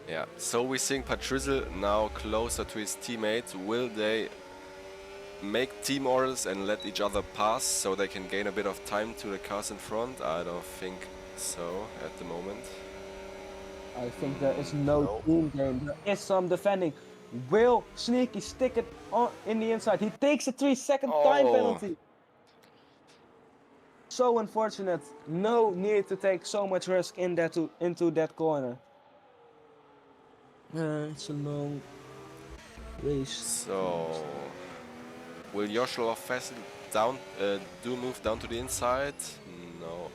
Yeah, so we think Patrizzle now closer to his teammate. Will they make team orders and let each other pass so they can gain a bit of time to the cars in front? I don't think so at the moment. I think there is no team game. There is some defending. Will Sneaky stick it on in the inside? He takes a 3-second time penalty. So unfortunate. No need to take so much risk in that into that corner. It's a long race. So will Joshua Fessel down do move down to the inside? No.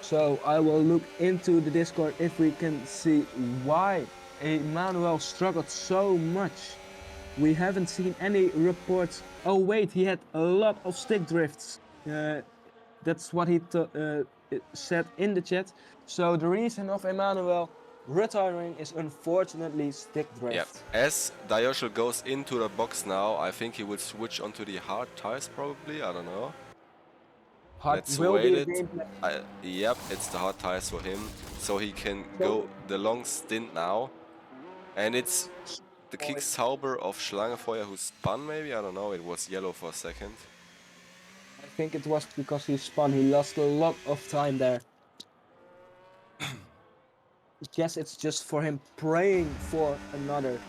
So I will look into the Discord if we can see why Emmanuel struggled so much. We haven't seen any reports. Oh wait, he had a lot of stick drifts. That's what he said in the chat. So the reason of Emmanuel retiring is unfortunately stick drift. Yeah, as Dioshel goes into the box now, I think he will switch onto the hard tires probably, I don't know. Let's wait it. Yep, it's the hard tires for him, so he can go the long stint now. And it's the kick Sauber of Schlangenfeuer who spun maybe, I don't know, it was yellow for a second. I think it was because he spun, he lost a lot of time there. I guess it's just for him praying for another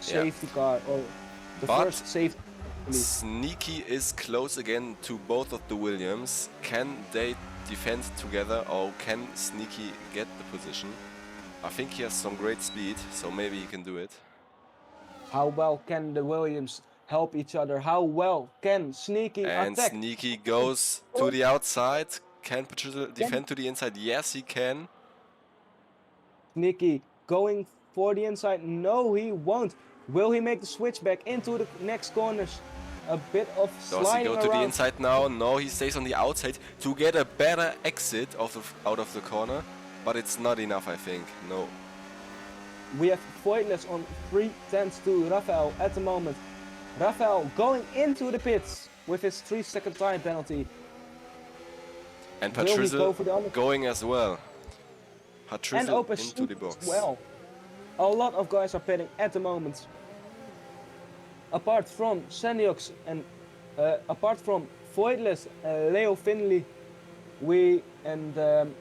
safety car or the first safety. Sneaky is close again to both of the Williams. Can they defend together or can Sneaky get the position? I think he has some great speed, so maybe he can do it. How well can the Williams help each other? How well can Sneaky and attack? Sneaky goes to the outside. Can Patricia defend to the inside? Yes, he can. Sneaky going for the inside. No, he won't. Will he make the switch back into the next corners? A bit of sliding Does he go to around. the inside now? No, he stays on the outside to get a better exit out of the corner. But it's not enough, I think. No. we have Voitless on 3/10 to Rafael at the moment. Rafael going into the pits with his 3-second time penalty. And Will he go Patrizel for the undercut? going as well. And Patrizel Opa into the shoots box. well. A lot of guys are pitting at the moment. Apart from Sandiox and apart from Voidless, Leo Finley,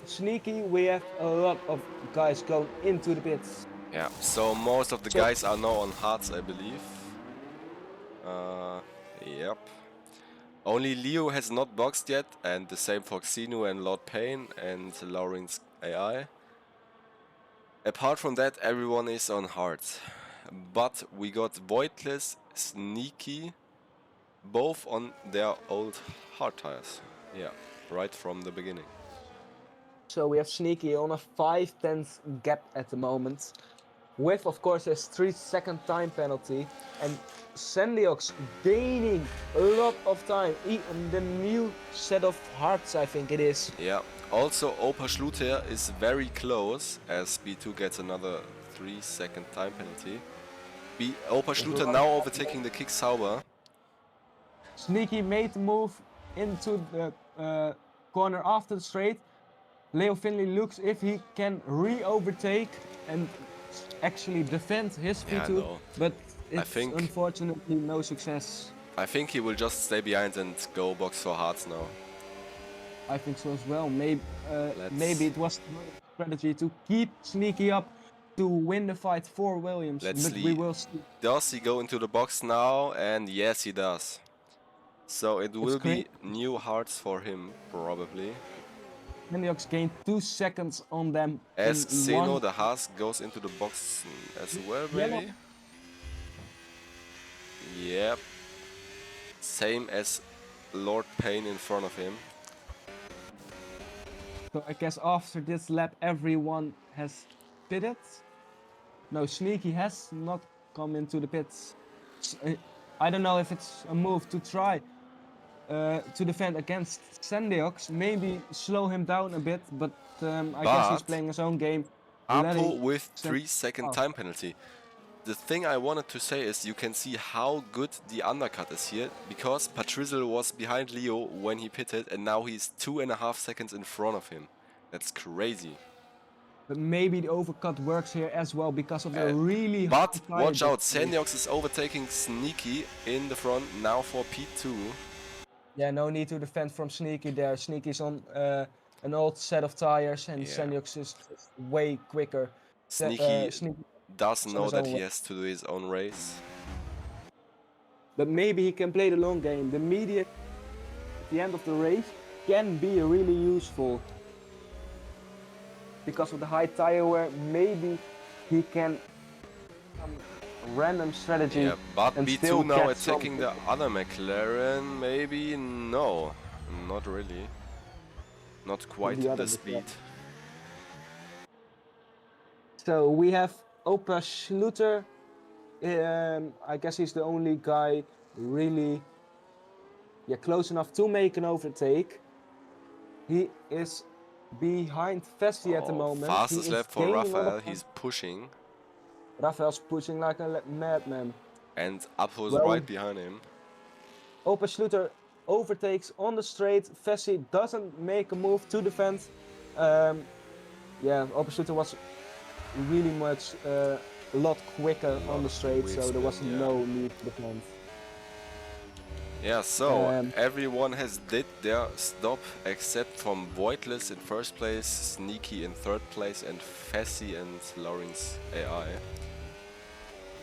Sneaky, we have a lot of guys going into the pits. Yeah, so most of the So- guys are now on hards, I believe. Yep. Only Leo has not boxed yet, and the same for Xenu and Lord Payne and Lawrence AI. Apart from that, everyone is on hards. But we got Voidless, Sneaky, both on their old hard tires. Yeah, right from the beginning. So we have Sneaky on a 5/10 gap at the moment, with of course his 3-second time penalty, and Sandiox gaining a lot of time in the new set of hearts, I think it is. Yeah, also Opa Schluter is very close as B2 gets another 3-second time penalty. Opa Schluter now overtaking the Kick Sauber. Sneaky made the move into the corner after the straight. Leo Finley looks if he can re-overtake and actually defend his Yeah, I V2, know. but it's think- unfortunately no success. I think he will just stay behind and go box for hearts now. I think so as well. Maybe Let's- maybe it was the right strategy to keep Sneaky up to win the fight for Williams, Let's but we see. will see. Does he go into the box now? And yes, he does. So it will be great. new hearts for him, probably. Sandiox gained 2 seconds on them. As in Xeno, one- the Haas, goes into the box as well, Yellow. maybe? Yep. Same as Lord Payne in front of him. So I guess after this lap, everyone has pitted. No, Sneaky has not come into the pits. I don't know if it's a move to try to defend against Sandiox. Maybe slow him down a bit, but I guess he's But playing his own game. Apo letting with Sand- 3-second Oh. time penalty. The thing I wanted to say is you can see how good the undercut is here, because Patrizel was behind Leo when he pitted and now he's 2.5 seconds in front of him. That's crazy. But maybe the overcut works here as well because of the Uh, really But hard tire watch out, difference. Sandiox is overtaking Sneaky in the front now for P2. Yeah, no need to defend from Sneaky there. Sneaky's on an old set of tires, and Yeah. Sandiox is way quicker. Sneaky Sneaky, does on know his that own he way. has to do his own race. But maybe he can play the long game. The median at the end of the race can be really useful. Because of the high tire wear, maybe he can random strategy. Yeah, but and B2 still now get attacking the something. other McLaren, maybe? No, not really. Not quite The other the speed. So we have Opa Schluter. I guess he's the only guy really close enough to make an overtake. He is behind Festi at the moment. Fastest He lap is for gaining a lot Rafael, of he's pushing. Rafael's pushing like a madman. And Apo's Well- right behind him. Opa Schluter overtakes on the straight. Festi doesn't make a move to defend. Opa Schluter was really much a lot quicker on the straight, so there was Wheelspin, yeah. no need to defend. Yeah, so Um, everyone has did their stop except from Voidless in first place, Sneaky in third place, and Fassi and Lawrence AI.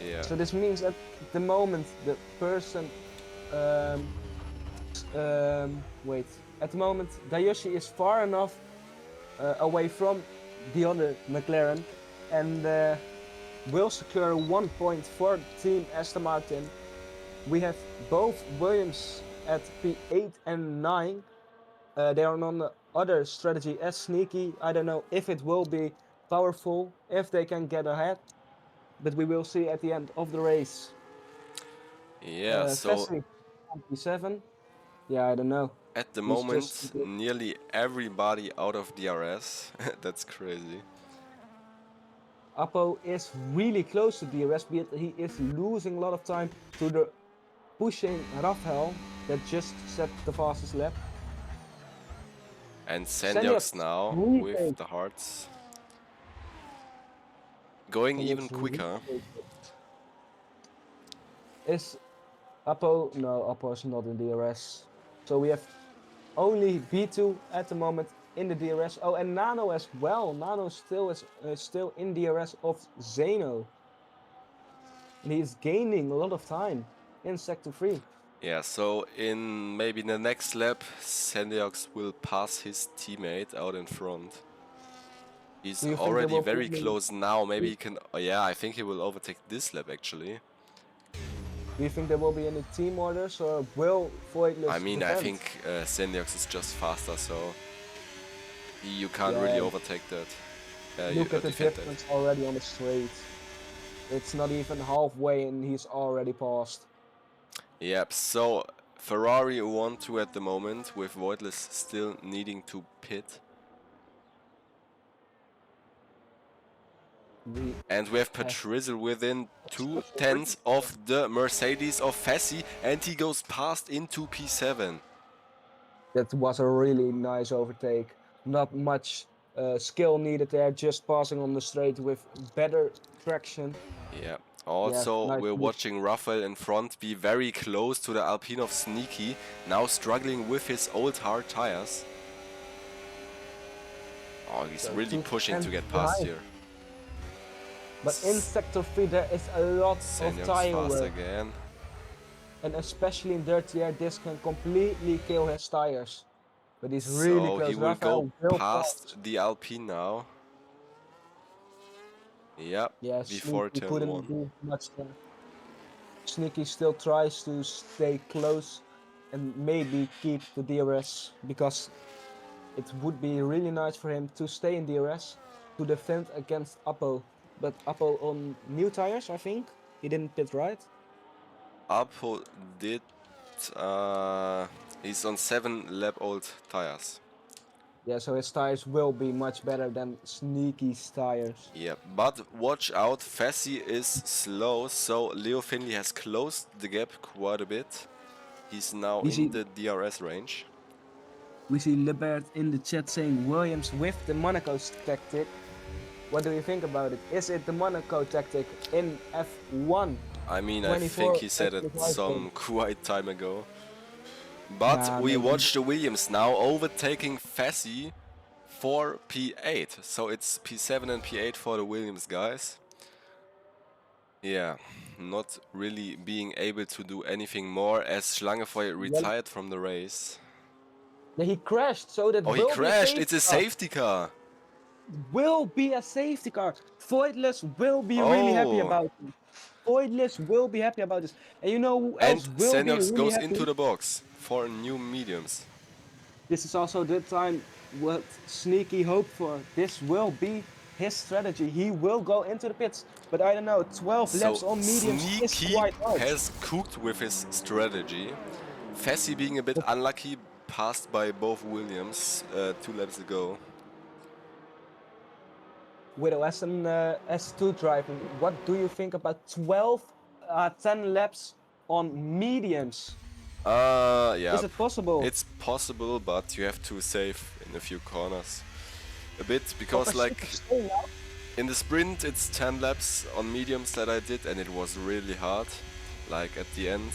Yeah. So this means at the moment the person, wait, at the moment Dayoshi is far enough away from the other McLaren and will secure 1 point for Team Aston Martin. We have both Williams at P8 and 9. They are on the other strategy as Sneaky. I don't know if it will be powerful, if they can get ahead, but we will see at the end of the race. Yeah, so Fassi, 27. Yeah, I don't know. at the he's moment, just- nearly everybody out of DRS. That's crazy. Apo is really close to DRS, but he is losing a lot of time to the pushing Rafael that just set the fastest lap. And Senyox Senyox now with retake. the hearts. Going even Senyox quicker. retake. Is Apo? No, Apo is not in DRS. So we have only B2 at the moment in the DRS. Oh, and Nano as well. Nano still is still in DRS of Zeno. And he's gaining a lot of time in Sector 3. Yeah, so in maybe the next lap, Senyox will pass his teammate out in front. He's Do you think there already will be very any, close now. Maybe he can. Oh yeah, I think he will overtake this lap actually. do you think there will be any team orders or will Voidless I mean, I defend? think Senyox is just faster, so you can't Yeah, really overtake that. look at the defend that. difference already on the straight. It's not even halfway and he's already passed. Yep, so Ferrari 1-2 at the moment, with Voidless still needing to pit. And we have Patrizzle within 2/10 of the Mercedes of Fassi, and he goes past into P7. That was a really nice overtake. Not much skill needed there, just passing on the straight with better traction. Yeah. Also, nice we're move. watching Rafael in front be very close to the Alpine of Sneaky, now struggling with his old hard tires. Oh, he's So really 2 pushing to tenths get past behind. here. But in Sector 3 there is a lot of Senyox tire fast wear. again. And especially in dirty air, this can completely kill his tires. But he's really So close. he will go Rafael will past pass. the Alpine now. Yep, Yeah, before Sneaky turn couldn't 1. do much there. Sneaky still tries to stay close and maybe keep the DRS because it would be really nice for him to stay in DRS to defend against Apo. But Apo on new tires, I think. He didn't pit right. Apo did. He's on 7-lap-old tires. Yeah, so his tires will be much better than Sneaky's tires. Yeah, but watch out, Fassi is slow, so Leo Finley has closed the gap quite a bit. He's now We in see the DRS range. We see Libert in the chat saying Williams with the Monaco tactic. What do you think about it? Is it the Monaco tactic in F1? I mean, I think he said it some quite time ago. But we watch the Williams now overtaking Fassi for P8. So it's P7 and P8 for the Williams guys. Yeah, not really being able to do anything more as Schlangefeuer retired from the race. Yeah, he crashed, so that Oh, he will crashed! be It's a safety car! Will be a safety car. Voidless will be really happy about it. Voidless will be happy about this. And you know who And else will be Senyox really goes happy? into the box for new mediums. This is also the time what Sneaky hoped for. This will be his strategy. He will go into the pits. But I don't know, 12 laps on mediums is Sneaky quite hard. has cooked with his strategy. Fassi being a bit unlucky, passed by both Williams 2 laps ago. Widow, as an S2 driver, what do you think about 10 laps on mediums? Yeah. Is it possible? It's possible, but you have to save in a few corners. A bit, because like in the sprint it's 10 laps on mediums that I did and it was really hard, like at the end.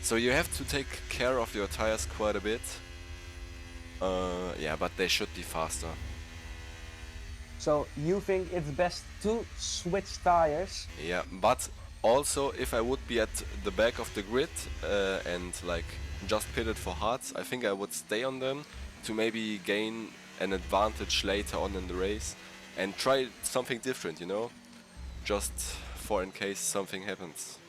So you have to take care of your tires quite a bit. Yeah, but they should be faster. So you think it's best to switch tires? Yeah, but also if I would be at the back of the grid and like just pitted for hards, I think I would stay on them to maybe gain an advantage later on in the race and try something different, you know? Just for in case something happens.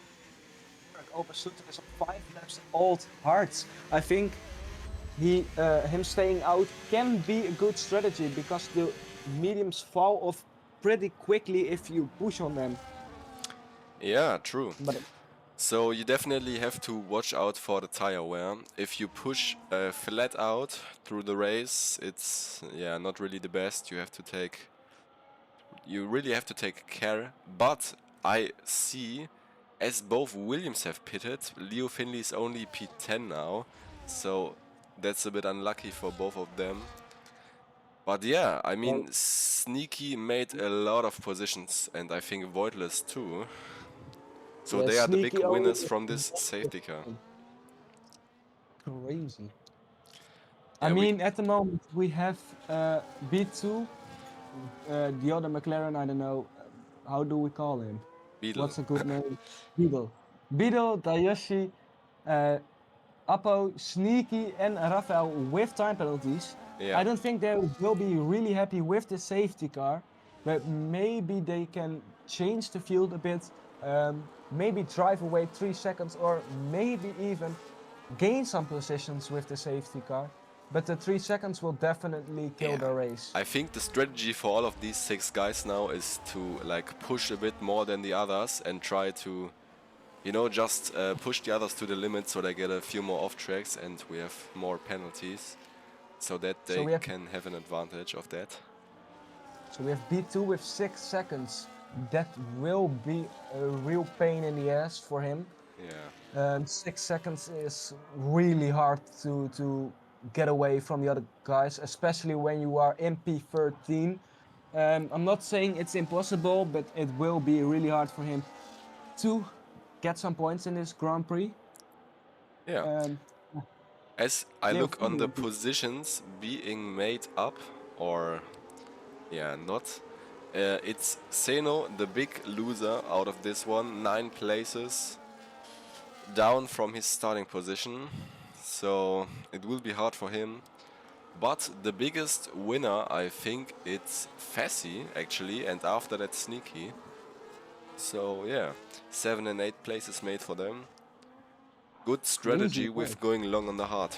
Overshooting is on 5 laps old hards. I think him staying out can be a good strategy because the mediums fall off pretty quickly if you push on them. Yeah, true. But so you definitely have to watch out for the tire wear. If you push flat out through the race, it's not really the best. You have to take you really have to take care. But I see, as both Williams have pitted, Leo Finley's only P10 now, so that's a bit unlucky for both of them. But yeah, I mean, Sneaky made a lot of positions, and I think Voidless too. So Yeah, they are the big Sneaky only winners from this safety car. Crazy. Yeah, I mean, at the moment we have B2, the other McLaren. I don't know, how do we call him? Beetle. What's a good name? Beetle. Beetle, Dayoshi, uh, Apo, Sneaky, and Rafael with time penalties. Yeah. I don't think they will be really happy with the safety car, but maybe they can change the field a bit. Maybe drive away 3 seconds, or maybe even gain some positions with the safety car. But the 3 seconds will definitely kill the race. I think the strategy for all of these 6 guys now is to like push a bit more than the others and try to, you know, just push the others to the limit so they get a few more off tracks and we have more penalties, so that So they we have- can have an advantage of that. So we have B2 with 6 seconds. That will be a real pain in the ass for him. Yeah. 6 seconds is really hard to get away from the other guys, especially when you are in P13. I'm not saying it's impossible, but it will be really hard for him to get some points in this Grand Prix. Yeah. Um, As I Leo look on the Finley. positions being made up, or yeah, not, it's Seno, the big loser out of this one, 9 places down from his starting position, so it will be hard for him. But the biggest winner, I think it's Fassi actually, and after that Sneaky. So yeah, 7 and 8 places made for them. Good strategy work. with going long on the hard.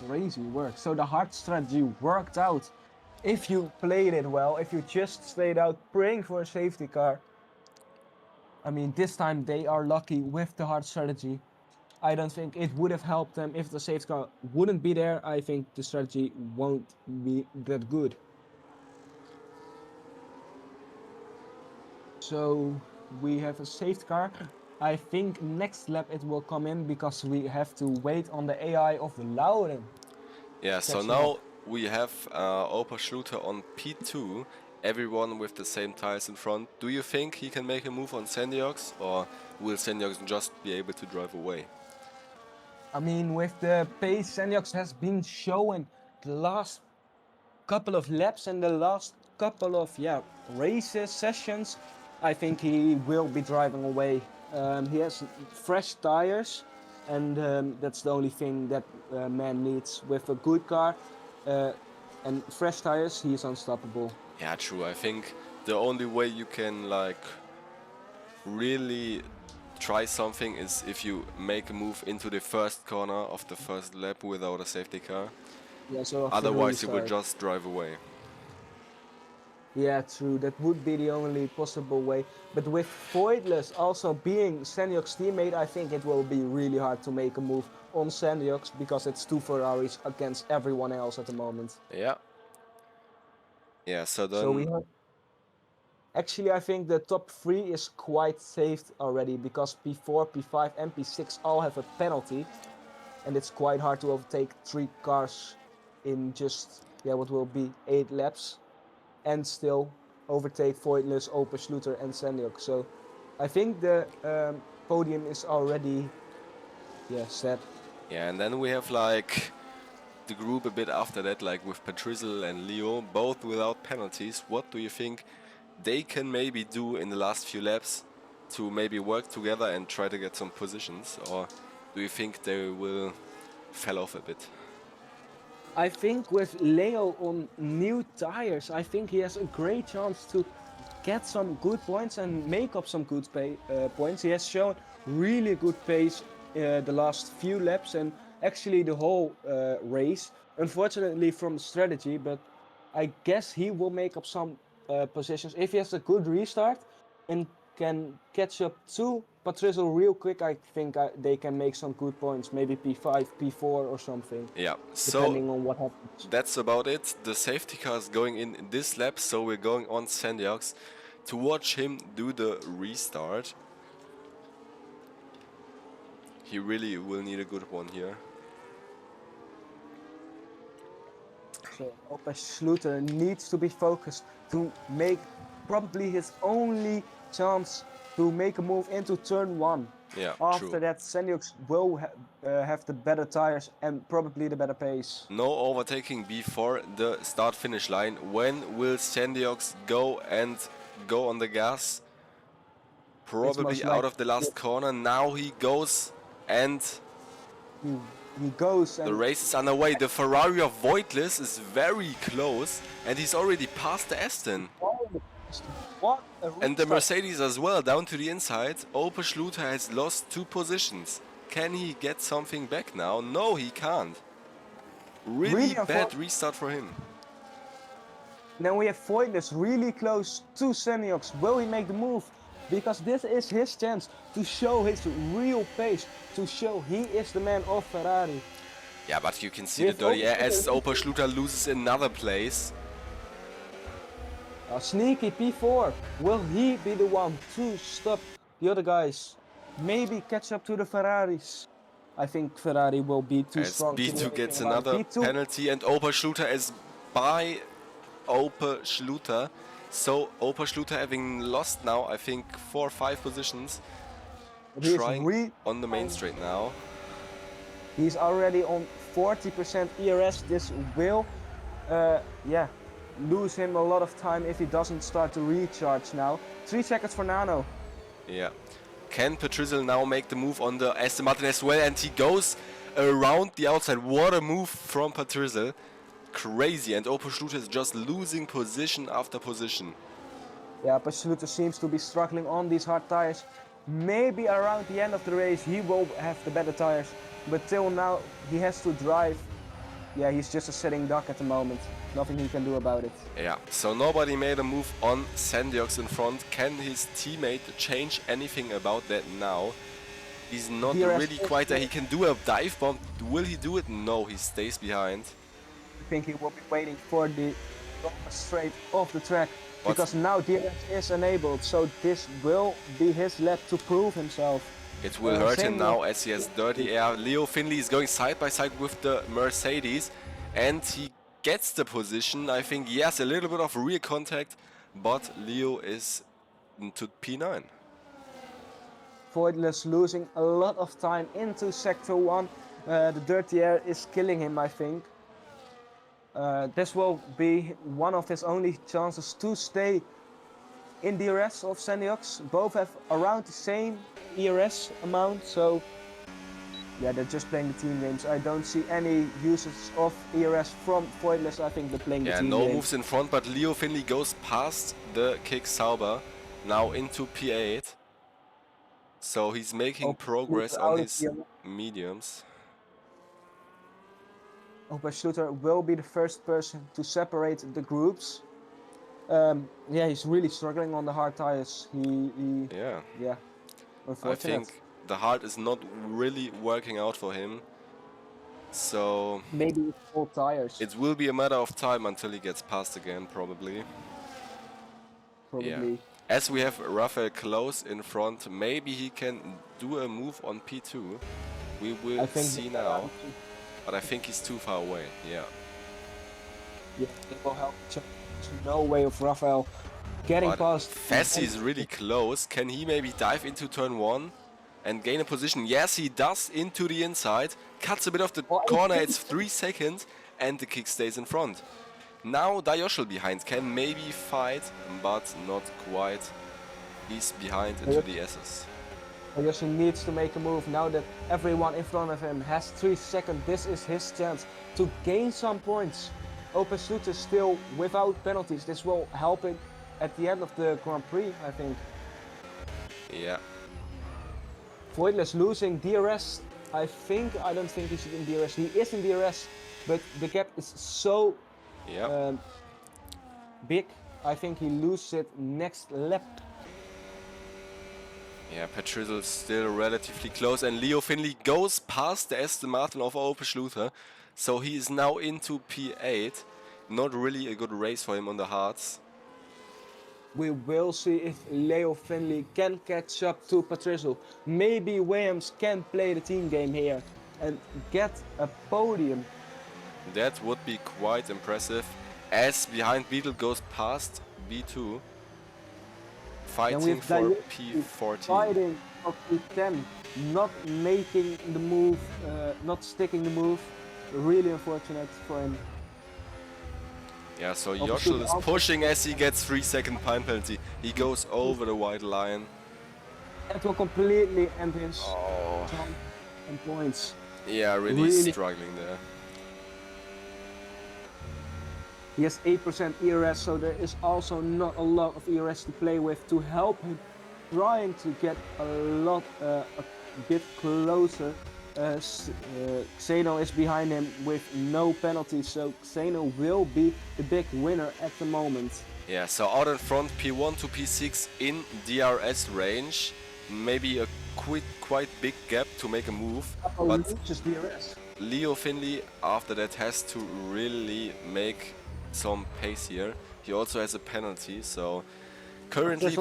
Crazy work. So the hard strategy worked out. If you played it well, if you just stayed out praying for a safety car. I mean, this time they are lucky with the hard strategy. I don't think it would have helped them if the safety car wouldn't be there. I think the strategy won't be that good. So we have a safety car. I think next lap it will come in because we have to wait on the AI of Lauren. Yeah, so Catching now up. we have Opa Schluter on P2, everyone with the same tires in front. Do you think he can make a move on Sandiox, or will Sandiox just be able to drive away? I mean, with the pace Seniox has been showing the last couple of laps and the last couple of races, sessions, I think he will be driving away. He has fresh tires, and that's the only thing that man needs. With a good car and fresh tires, he is unstoppable. Yeah, true. I think the only way you can like really try something is if you make a move into the first corner of the first lap without a safety car. Yeah, so Otherwise, you will just drive away. Yeah, true. That would be the only possible way. But with Voidless also being Sandiox's teammate, I think it will be really hard to make a move on Sandiox because it's 2 Ferraris against everyone else at the moment. Yeah. Yeah, so then... So we have... Actually, I think the top 3 is quite saved already because P4, P5 and P6 all have a penalty. And it's quite hard to overtake 3 cars in just, what will be 8 laps. And still overtake Voidless, Opa Schluter and Sandiox. So I think the podium is already set. Yeah, and then we have like the group a bit after that, like with Patrizzle and Leo, both without penalties. What do you think they can maybe do in the last few laps to maybe work together and try to get some positions? Or do you think they will fall off a bit? I think with Leo on new tires, I think he has a great chance to get some good points and make up some good points. He has shown really good pace the last few laps and actually the whole race. Unfortunately from strategy, but I guess he will make up some positions if he has a good restart and can catch up to Patrizzle real quick, I think they can make some good points. Maybe P5, P4 or something. Yeah, so Depending on what happens. that's about it. The safety car is going in this lap, so we're going on Sandiox to watch him do the restart. He really will need a good one here. So Opel Schluter needs to be focused to make probably his only chance to make a move into turn 1. Yeah, After true. that, Sandiox will have the better tires and probably the better pace. No overtaking before the start-finish line. When will Sandiox go and go on the gas? Probably most out of likely- the last corner. Now he goes and He goes the and race is underway. The Ferrari of Voitless is very close and he's already past the Aston. what a And the restart. Mercedes as well, down to the inside. Opel Schluter has lost 2 positions. Can he get something back now? No, he can't. Really bad restart for him. Then we have Voitless really close to Sandiox. Will he make the move? Because this is his chance to show his real pace, to show he is the man of Ferrari. Yeah, but you can see With the dirty air as Opel Opel Schluter loses another place. A sneaky P4. Will he be the one to stop the other guys? Maybe catch up to the Ferraris. I think Ferrari will be too As strong. to do B2 anything gets about it. another B2 penalty and Opel Schluter is by Opel Schluter. So Opel Schluter having lost now, I think, 4 or 5 positions. he is Trying on the main straight now. He's already on 40% ERS. This will, lose him a lot of time if he doesn't start to recharge now. 3 seconds for Nano. Yeah. Can Patrizzle now make the move on the Aston Martin as well? And he goes around the outside. What a move from Patrizzle. Crazy. And Opel Schluter is just losing position after position. Yeah, but Schluter seems to be struggling on these hard tires. Maybe around the end of the race he will have the better tires. But till now he has to drive. Yeah, he's just a sitting duck at the moment. Nothing he can do about it. Yeah, so nobody made a move on Sandiox in front. Can his teammate change anything about that now? He's not DRS really quite there. He can do a dive bomb. Will he do it? No, he stays behind. I think he will be waiting for the straight off the track. But- Because now DRS is enabled, so this will be his lap to prove himself. It will hurt him same now as he has dirty air. Leo Finley is going side by side with the Mercedes and he gets the position. I think he has a little bit of rear contact, but Leo is into P9. Voitless losing a lot of time into sector 1. The dirty air is killing him, I think. This will be one of his only chances to stay in the ERS of Sandiox. Both have around the same ERS amount, so yeah, they're just playing the team games. I don't see any uses of ERS from Voitless. I think they're playing the Yeah, team no game. moves in front, but Leo Finley goes past the Kick Sauber, now into P8. So he's making progress out on of his here. mediums. Opel Schluter will be the first person to separate the groups. Yeah, he's really struggling on the hard tires. Yeah, Yeah, I unfortunate. think the hard is not really working out for him. So Maybe it's full tires, it will be a matter of time until he gets past again, probably. probably. As we have Rafael Klaus in front, maybe he can do a move on P2. We will I think see now. But I think he's too far away, yeah. Yeah, it will help. There's no way of Rafael getting But past. Fassi is really close. Can he maybe dive into turn 1 and gain a position? Yes, he does, into the inside. Cuts a bit of the Oh, corner, it's 3 seconds, and the kick stays in front. Now Dayoshel behind can maybe fight, but not quite. He's behind into the S's. He also needs to make a move now that everyone in front of him has 3 seconds. This is his chance to gain some points. Opel Schluter still without penalties. This will help him at the end of the Grand Prix, I think. Yeah. Voitless losing DRS. I don't think he's in DRS. He is in DRS, but the gap is so Yeah. big. I think he loses it next lap. Yeah, Patrizzle still relatively close, and Leo Finley goes past the Aston Martin of Opel Schluter, so he is now into P8. Not really a good race for him on the hards. We will see if Leo Finley can catch up to Patrizzle. Maybe Williams can play the team game here and get a podium. That would be quite impressive, as behind Beetle goes past B2, fighting for P14. Fighting for P10, not making the move, not sticking the move. Really unfortunate for him. Yeah, so Joschel is pushing as he gets 3-second time penalty. He goes over the white line. That will completely end his Oh. time and points. Yeah, really struggling there. He has 8% ERS, so there is also not a lot of ERS to play with to help him trying to get a bit closer. Xeno is behind him with no penalties, so Xeno will be the big winner at the moment. Yeah, so out in front, P1 to P6 in DRS range. Maybe a quite big gap to make a move. But Just DRS. Leo Finley after that has to really make some pace here. He also has a penalty, so currently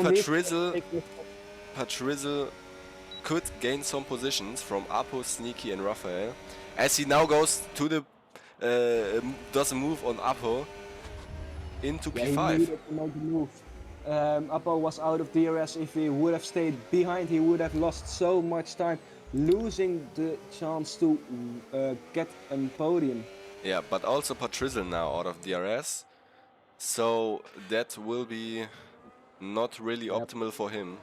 Patrizzle could gain some positions from Apo, Sneaky and Raphael, as he now goes to the does a move on Apo into P5. He needed to make a move. Apo was out of DRS. If he would have stayed behind, he would have lost so much time, losing the chance to get a podium. Yeah, but also Patrizzle now out of DRS, so that will be not really optimal for him.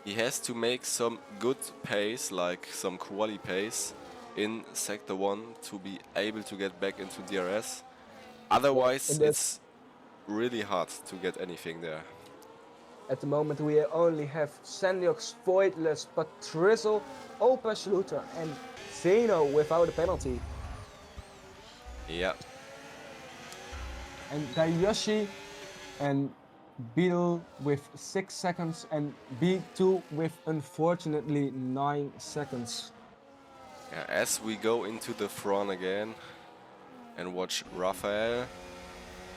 He has to make some good pace, like some quali pace in Sector 1 to be able to get back into DRS. Otherwise, it's really hard to get anything there. At the moment we only have Sandiox, Voidless, Patrizzle, Opel Schluter and Xeno without a penalty. Yeah. And Dayoshi and Beetle with 6 seconds and B2 with unfortunately 9 seconds. Yeah, as we go into the front again and watch Raphael.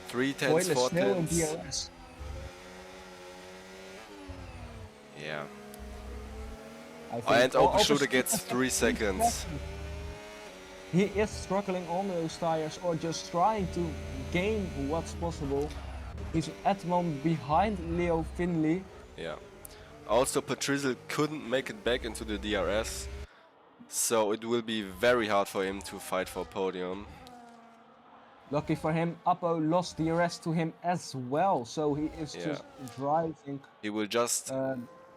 3 tenths, 4 tenths. Yeah. And Opel Schluter gets 3 seconds. He is struggling on those tires or just trying to gain what's possible. He's at the moment behind Leo Finley. Yeah. Also Patrizzle couldn't make it back into the DRS, so it will be very hard for him to fight for podium. Lucky for him, Apo lost DRS to him as well, so he is just driving. He will just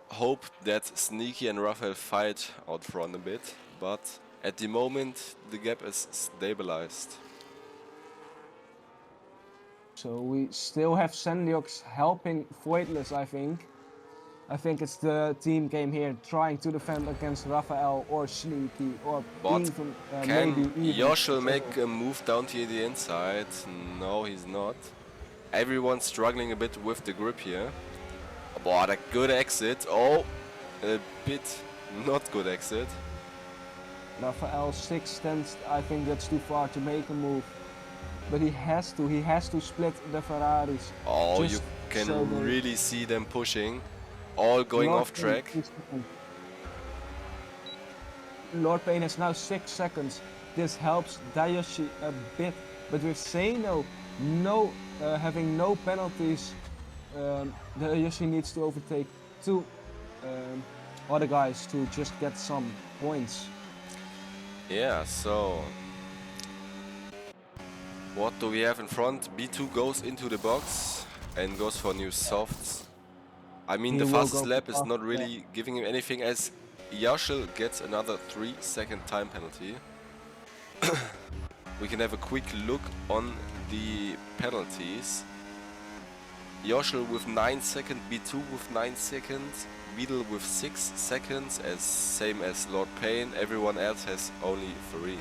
hope that Sneaky and Raphael fight out front a bit, but at the moment the gap is stabilized. So we still have Sandiox helping Voidless, I think. I think it's the team game here, trying to defend against Raphael or Sneaky or But even, can maybe even Joschel make a move down to the inside? No, he's not. Everyone's struggling a bit with the grip here. But a good exit. Oh, a bit not good exit. Raphael 6 tenths, I think that's too far to make a move. But he has to split the Ferraris. Oh, you can really see them pushing, all going off track. Lord Payne has now 6 seconds. This helps Dayoshi a bit, but with Xeno having no penalties, Dayoshi needs to overtake 2 other guys to just get some points. Yeah, so what do we have in front? B2 goes into the box and goes for new softs. I mean, the fastest lap is not really giving him anything, as Joschel gets another 3-second time penalty. We can have a quick look on the penalties. Joschel with 9 seconds, B2 with 9 seconds, Beetle with 6 seconds, as same as Lord Payne. Everyone else has only 3.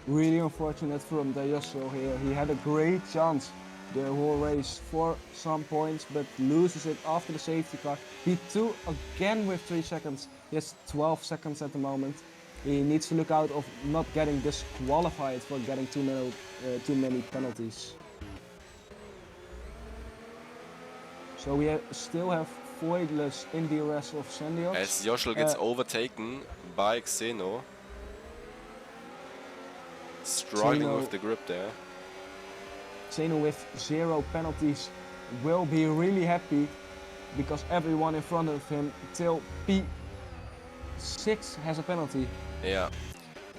Really unfortunate from Dayoshi here. He had a great chance, the whole race for some points, but loses it after the safety car. P2 again with 3 seconds. He has 12 seconds at the moment. He needs to look out of not getting disqualified for getting too many penalties. So we still have Voidless in the rest of Sandiox. As Joschel gets overtaken by Xeno. Struggling Xeno- with the grip there. Saison with 0 penalties will be really happy because everyone in front of him till P6 has a penalty. Yeah.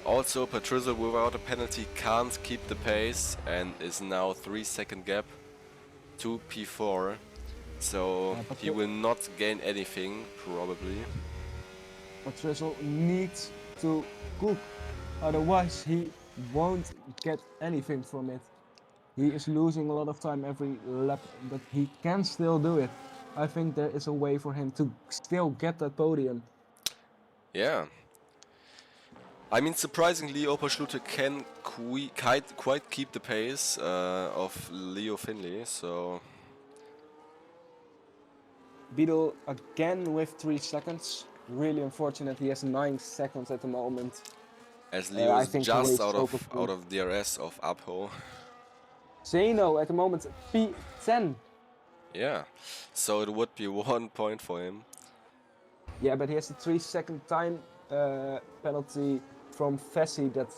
Also, Patrizzle without a penalty can't keep the pace and is now 3-second gap to P4. So but he will not gain anything, probably. Patrizzle needs to cook, otherwise he won't get anything from it. He is losing a lot of time every lap, but he can still do it. I think there is a way for him to still get that podium. Yeah. I mean, surprisingly, Oberschlute can quite keep the pace of Leo Finley, so... Beetle again with 3 seconds. Really unfortunate, he has 9 seconds at the moment. As Leo I is think the just race out is over for of DRS of Abho. Zeno at the moment P10. Yeah, so it would be 1 point for him. Yeah, but he has a 3-second time penalty from Fessi that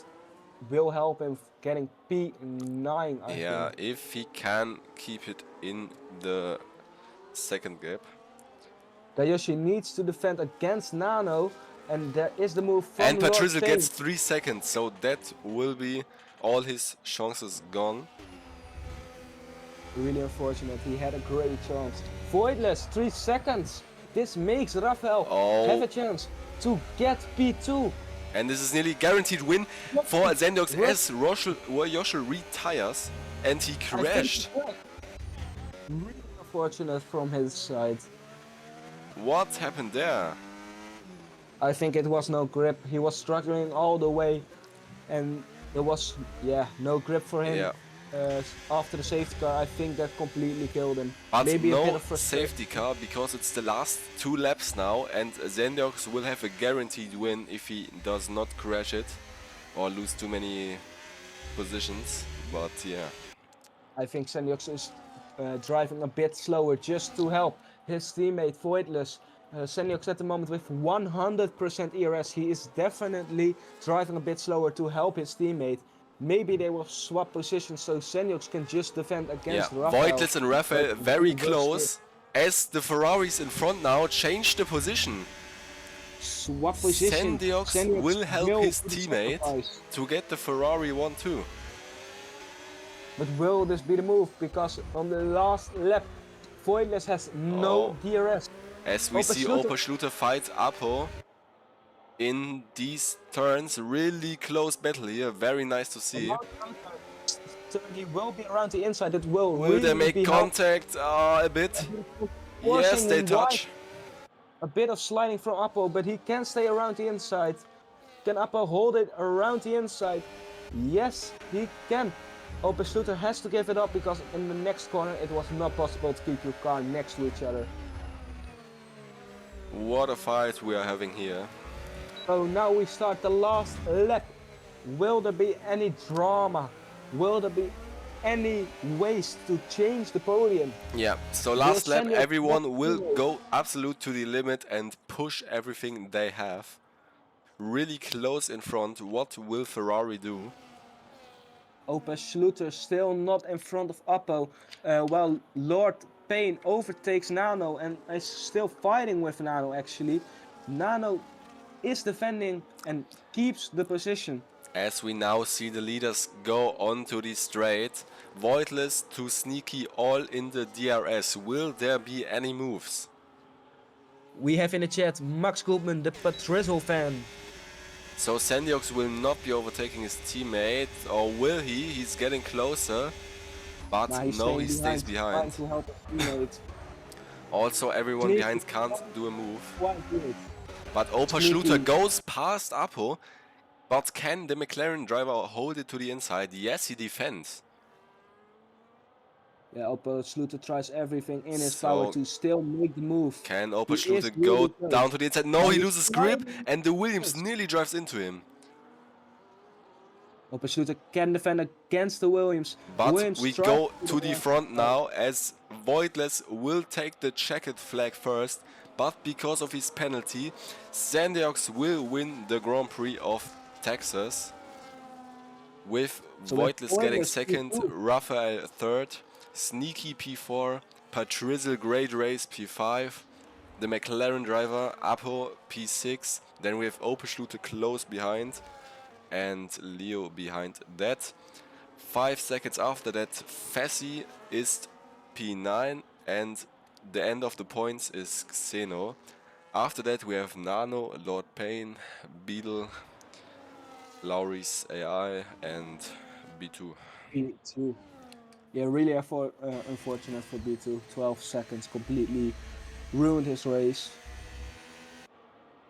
will help him getting P9, I Yeah, think. if he can keep it in the second gap. Dayoshi needs to defend against Nano, and there is the move from And Lord Patrizzle Payne. gets 3 seconds, so that will be all his chances gone. Really unfortunate, he had a great chance. Voidless, 3 seconds. This makes Rafael have a chance to get P2. And this is nearly guaranteed win for Zendox as Joschel retires and he crashed. Really unfortunate from his side. What happened there? I think it was no grip. He was struggling all the way, and there was no grip for him. Yeah. After the safety car, I think that completely killed him. But Maybe a bit no of frustration. safety car because it's the last 2 laps now and Zendox will have a guaranteed win if he does not crash it or lose too many positions. But yeah. I think Sandiox is driving a bit slower just to help his teammate Voidless. Sandiox at the moment with 100% ERS. He is definitely driving a bit slower to help his teammate. Maybe they will swap positions so Sandiox can just defend against Rafael. Voidless and Rafael very close as the Ferraris in front now change the position. Swap position. Sandiox will help his teammate to get the Ferrari 1-2. But will this be the move? Because on the last lap, Voidless has no DRS. As we see Oberschlute fight Apo in these turns, really close battle here, very nice to see. He will be around the inside, it will Will they make contact a bit? Yes, they touch. A bit of sliding from Apo, but he can stay around the inside. Can Apo hold it around the inside? Yes, he can. Oberschlute has to give it up because in the next corner it was not possible to keep your car next to each other. What a fight we are having here. So now we start the last lap. Will there be any drama? Will there be any ways to change the podium? Yeah, so last lap everyone will go absolute to the limit and push everything they have. Really close in front. What will Ferrari do? Oberschlute still not in front of Apo, while Lord Payne overtakes Nano and is still fighting with Nano actually. Nano is defending and keeps the position. As we now see the leaders go onto the straight, Voidless to Sneaky all in the DRS. Will there be any moves? We have in the chat Max Goldman, the Patrizzle fan. So Sandiox will not be overtaking his teammate, or will he? He's getting closer, but no, he stays behind. To help his teammate. Also everyone behind can't do a move. But Oberschlute goes past Apo, but can the McLaren driver hold it to the inside? Yes, he defends. Yeah, Opel Schluter tries everything in his So, power to still make the move. can He Opel is Schluter really go close. down to the inside? No, And he he's loses grip, flying. and the Williams Yes. nearly drives into him. Opel Schluter can defend against the Williams. But Williams we tries go to to the defend. front now, as Voitless will take the checkered flag first, but because of his penalty, Sandiox will win the Grand Prix of Texas, with So we have Voitless getting Voitless second, P2. Raphael third, Sneaky P4, Patrizzle Great Race P5, the McLaren driver Apo P6, then we have Opelschlute close behind, and Leo behind that. 5 seconds after that, Fassi is P9, and the end of the points is Xeno. After that, we have Nano, Lord Payne, Beetle, Lowry's AI, and B2. B2. Yeah, really unfortunate for B2. 12 seconds completely ruined his race.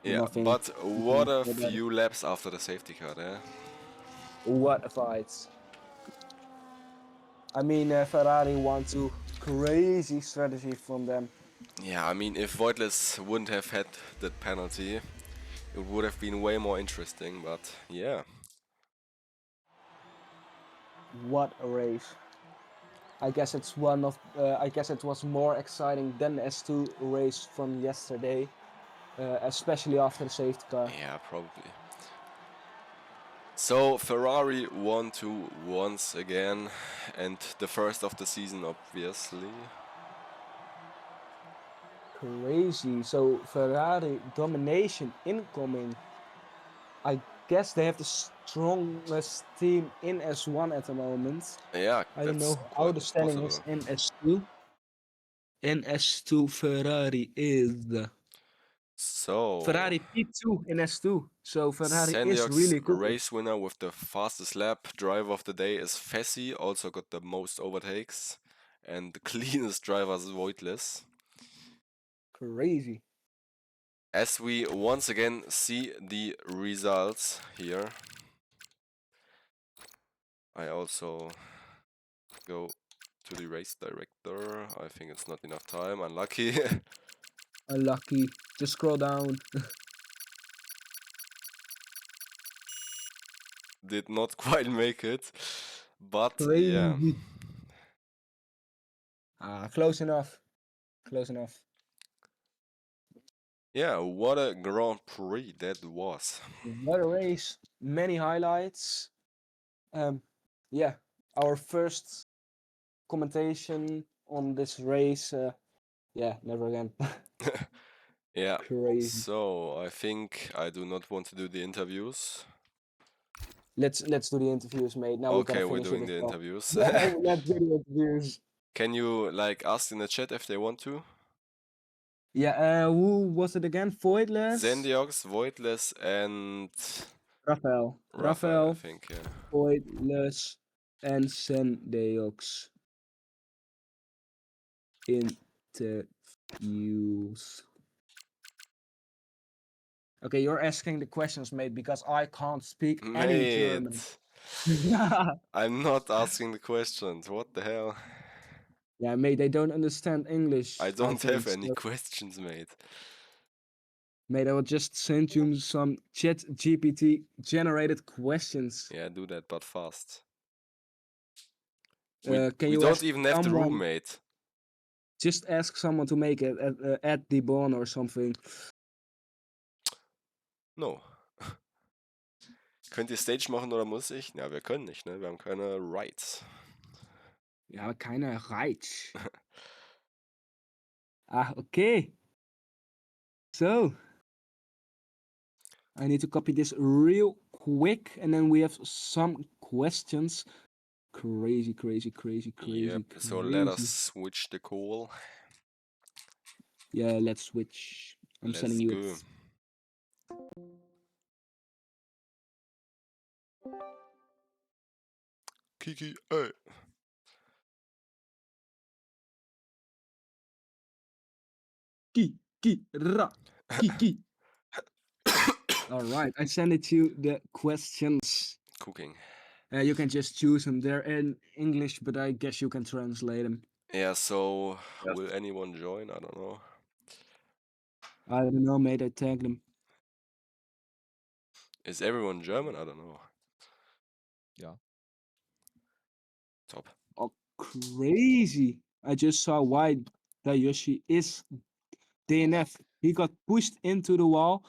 Yeah, Nothing. but what a for that. few laps after the safety car there. What a fight. I mean, Ferrari wants to crazy strategy from them. Yeah, I mean, if Voitless wouldn't have had that penalty, it would have been way more interesting, but yeah. What a race. I guess it's one of. I guess it was more exciting than the S2 race from yesterday, especially after the safety car. Yeah, probably. So Ferrari 1-2 once again, and the first of the season, obviously. Crazy. So Ferrari domination incoming. I guess they have the strongest team in S1 at the moment. Yeah, I don't that's know how quite the standing possible. is in S2. In S2, Ferrari is So Ferrari P2 in S2. So Ferrari is Sandiox really cool. race winner with the fastest lap. Driver of the day is Fassi, also got the most overtakes, and the cleanest driver is Voitless. Crazy. As we once again see the results here, I also go to the race director. I think it's not enough time, unlucky. Unlucky. Just scroll down. Did not quite make it, but yeah. Crazy. Close enough. Close enough. Yeah, what a Grand Prix that was. What a race. Many highlights. Yeah, our first commentation on this race. Yeah, never again. Yeah, Crazy. so I think I do not want to do the interviews. Let's do the interviews, mate. Now we Okay, gotta we're finish it doing as the well. interviews. Yeah, let's do the interviews. Can you like ask in the chat if they want to? Yeah, who was it again? Voidless? Zendiox, Voidless, and Raphael. Raphael, I think, yeah. Voidless, and Sendeox. Interviews. Okay, you're asking the questions, mate, because I can't speak any German. Mate, I'm not asking the questions. What the hell? Yeah, mate, they don't understand English. I don't think, have any so. questions, mate. Mate, I will just send you some chat GPT generated questions. Yeah, do that, but fast. Can We you don't ask even have the someone, roommate. just ask someone to make it at the Bon or something. No. Könnt ihr Stage machen oder muss ich? Ja, wir können nicht, ne? Wir haben keine Rights. Ja, keine Reiz. Okay. So, I need to copy this real quick, and then we have some questions. Crazy. Yep, so let us switch the call. Yeah, let's switch. I'm Let's sending you go. it. Kiki, hey. Ki. All right, I send it to you the questions. Cooking. You can just choose them. They're in English, but I guess you can translate them. Yeah, so will anyone join? I don't know. I don't know, mate. I tagged him. Is everyone German? I don't know. Ja. Top. Oh, crazy. I just saw why Dayoshi is DNF. He got pushed into the wall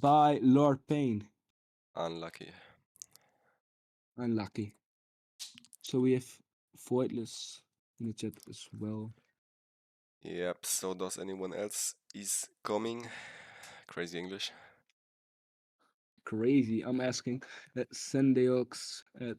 by Lord Payne. Unlucky. Unlucky. So we have Voidless in the chat as well. Yep, so does anyone else is coming? Crazy English. Crazy. I'm asking Sendeox at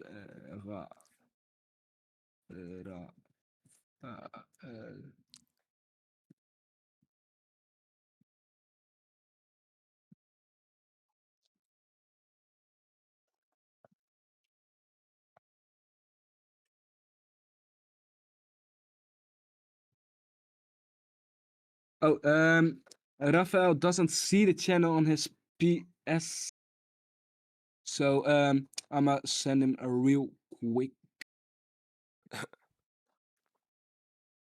Raphael doesn't see the channel on his PS. So I'ma send him a real quick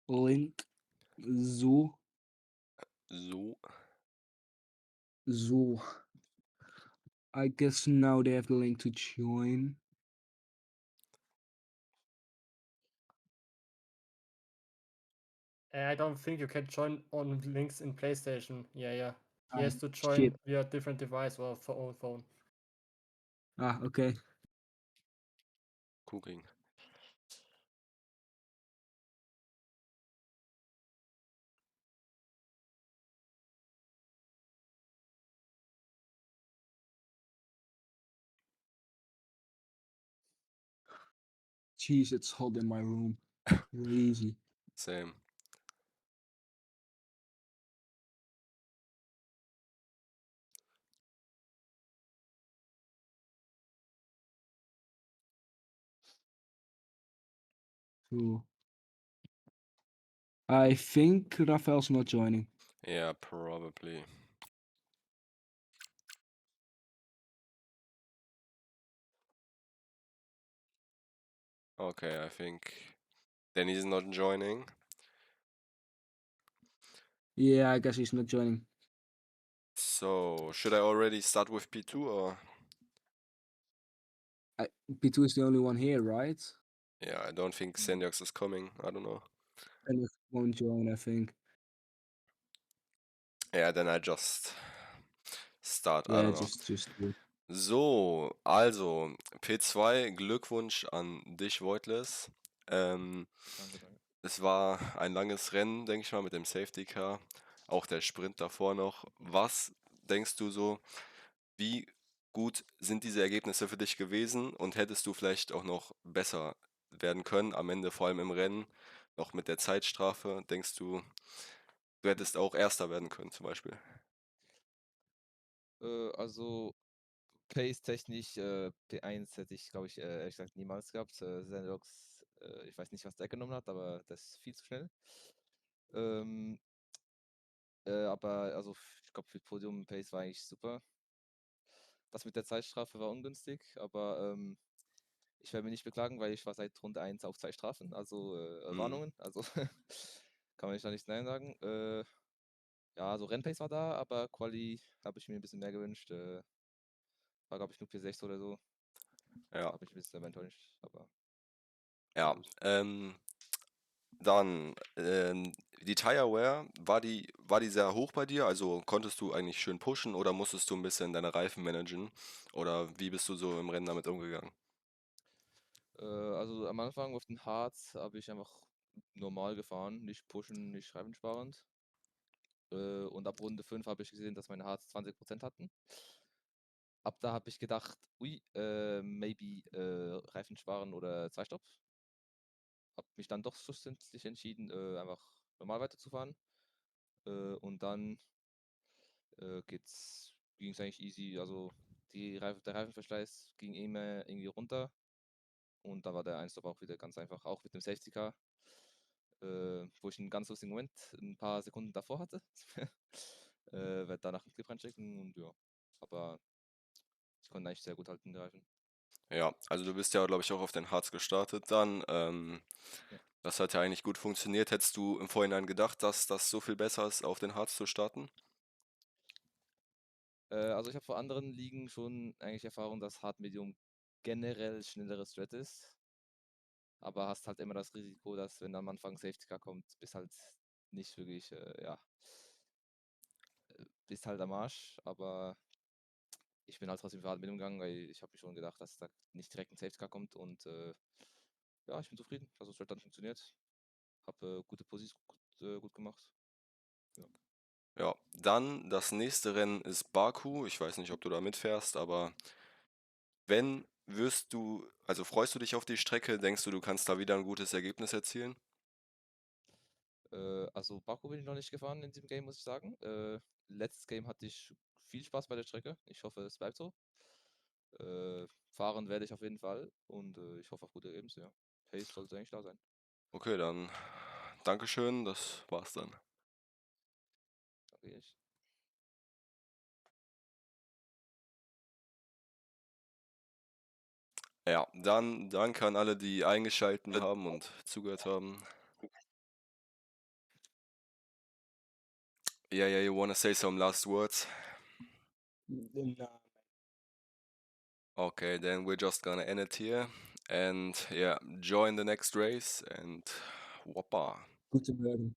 link. So. I guess now they have the link to join. I don't think you can join on links in PlayStation. Yeah. He has to join Shit. via a different device or phone. Okay. Cooking. Jeez, it's hot in my room. Crazy. Same. So I think Raphael's not joining. Yeah, probably. Okay, I think Danny's not joining. Yeah, I guess he's not joining. So, should I already start with P2 or? P2 is the only one here, right? Yeah, I don't think Sendiox is coming. I don't know. And he won't join, I think. Yeah, then I just start. I Yeah, don't know. just do it. So, also, P2, Glückwunsch an dich, Voidless. Danke, danke. Es war ein langes Rennen, denke ich mal, mit dem Safety Car. Auch der Sprint davor noch. Was denkst du so, wie gut sind diese Ergebnisse für dich gewesen und hättest du vielleicht auch noch besser werden können, am Ende vor allem im Rennen, noch mit der Zeitstrafe? Denkst du, du hättest auch Erster werden können zum Beispiel? Also Pace-technisch, P1 hätte ich, glaube ich, ehrlich gesagt niemals gehabt. Xerox, ich weiß nicht, was der genommen hat, aber das ist viel zu schnell. Aber also ich glaube, für Podium Pace war eigentlich super. Das mit der Zeitstrafe war ungünstig, aber ich werde mich nicht beklagen, weil ich war seit Runde 1 auf 2 Strafen, also Warnungen, also kann man nicht da nichts Nein sagen. Ja, also Rennpace war da, aber Quali habe ich mir ein bisschen mehr gewünscht. War, glaube ich, nur P6 oder so. Ja, Habe ich ein bisschen enttäuscht, aber ja. gut. Dann, die Tire Wear, war die sehr hoch bei dir? Also konntest du eigentlich schön pushen oder musstest du ein bisschen deine Reifen managen? Oder wie bist du so im Rennen damit umgegangen? Also am Anfang auf den Harz habe ich einfach normal gefahren, nicht pushen, nicht reifensparend. Und ab Runde 5 habe ich gesehen, dass meine Harz 20% hatten. Ab da habe ich gedacht, ui, maybe Reifen sparen oder Zweistopp. Habe mich dann doch schlussendlich entschieden, einfach normal weiterzufahren. Und dann ging es eigentlich easy. Also der Reifenverschleiß ging immer irgendwie runter. Und da war der Einstop auch wieder ganz einfach, auch mit dem Safety Car, wo ich einen ganz lustigen Moment ein paar Sekunden davor hatte. Werde danach einen Clip reinchecken und ja. Aber ich konnte eigentlich sehr gut halten, die Reifen. Ja, also du bist ja, glaube ich, auch auf den Harz gestartet dann. Ja. Das hat ja eigentlich gut funktioniert. Hättest du im Vorhinein gedacht, dass das so viel besser ist, auf den Harz zu starten? Also ich habe vor anderen Ligen schon eigentlich Erfahrung, dass Hard Medium generell schnelleres Strat ist. Aber hast halt immer das Risiko, dass wenn am Anfang Safety Car kommt, bist halt nicht wirklich, ja, bist halt am Arsch. Aber ich bin halt trotzdem für Hard Medium gegangen, weil ich habe mir schon gedacht, dass da nicht direkt ein Safety Car kommt. Und ja, ich bin zufrieden, dass das Strat dann funktioniert. Habe gute Position gut gemacht. Ja, dann das nächste Rennen ist Baku. Ich weiß nicht, ob du da mitfährst, aber wenn also freust du dich auf die Strecke? Denkst du, du kannst da wieder ein gutes Ergebnis erzielen? Also Baku bin ich noch nicht gefahren in diesem Game, muss ich sagen. Letztes Game hatte ich viel Spaß bei der Strecke. Ich hoffe, es bleibt so. Fahren werde ich auf jeden Fall und ich hoffe auf gute Ergebnisse, ja. Pace sollte eigentlich da sein. Okay, dann Dankeschön, das war's dann. Danke ich. Ja, dann danke an alle, die eingeschaltet haben und zugehört haben. Yeah, you wanna say some last words? Nah. Okay, then we're just gonna end it here. And yeah, join the next race and whoppa. Gute Burden.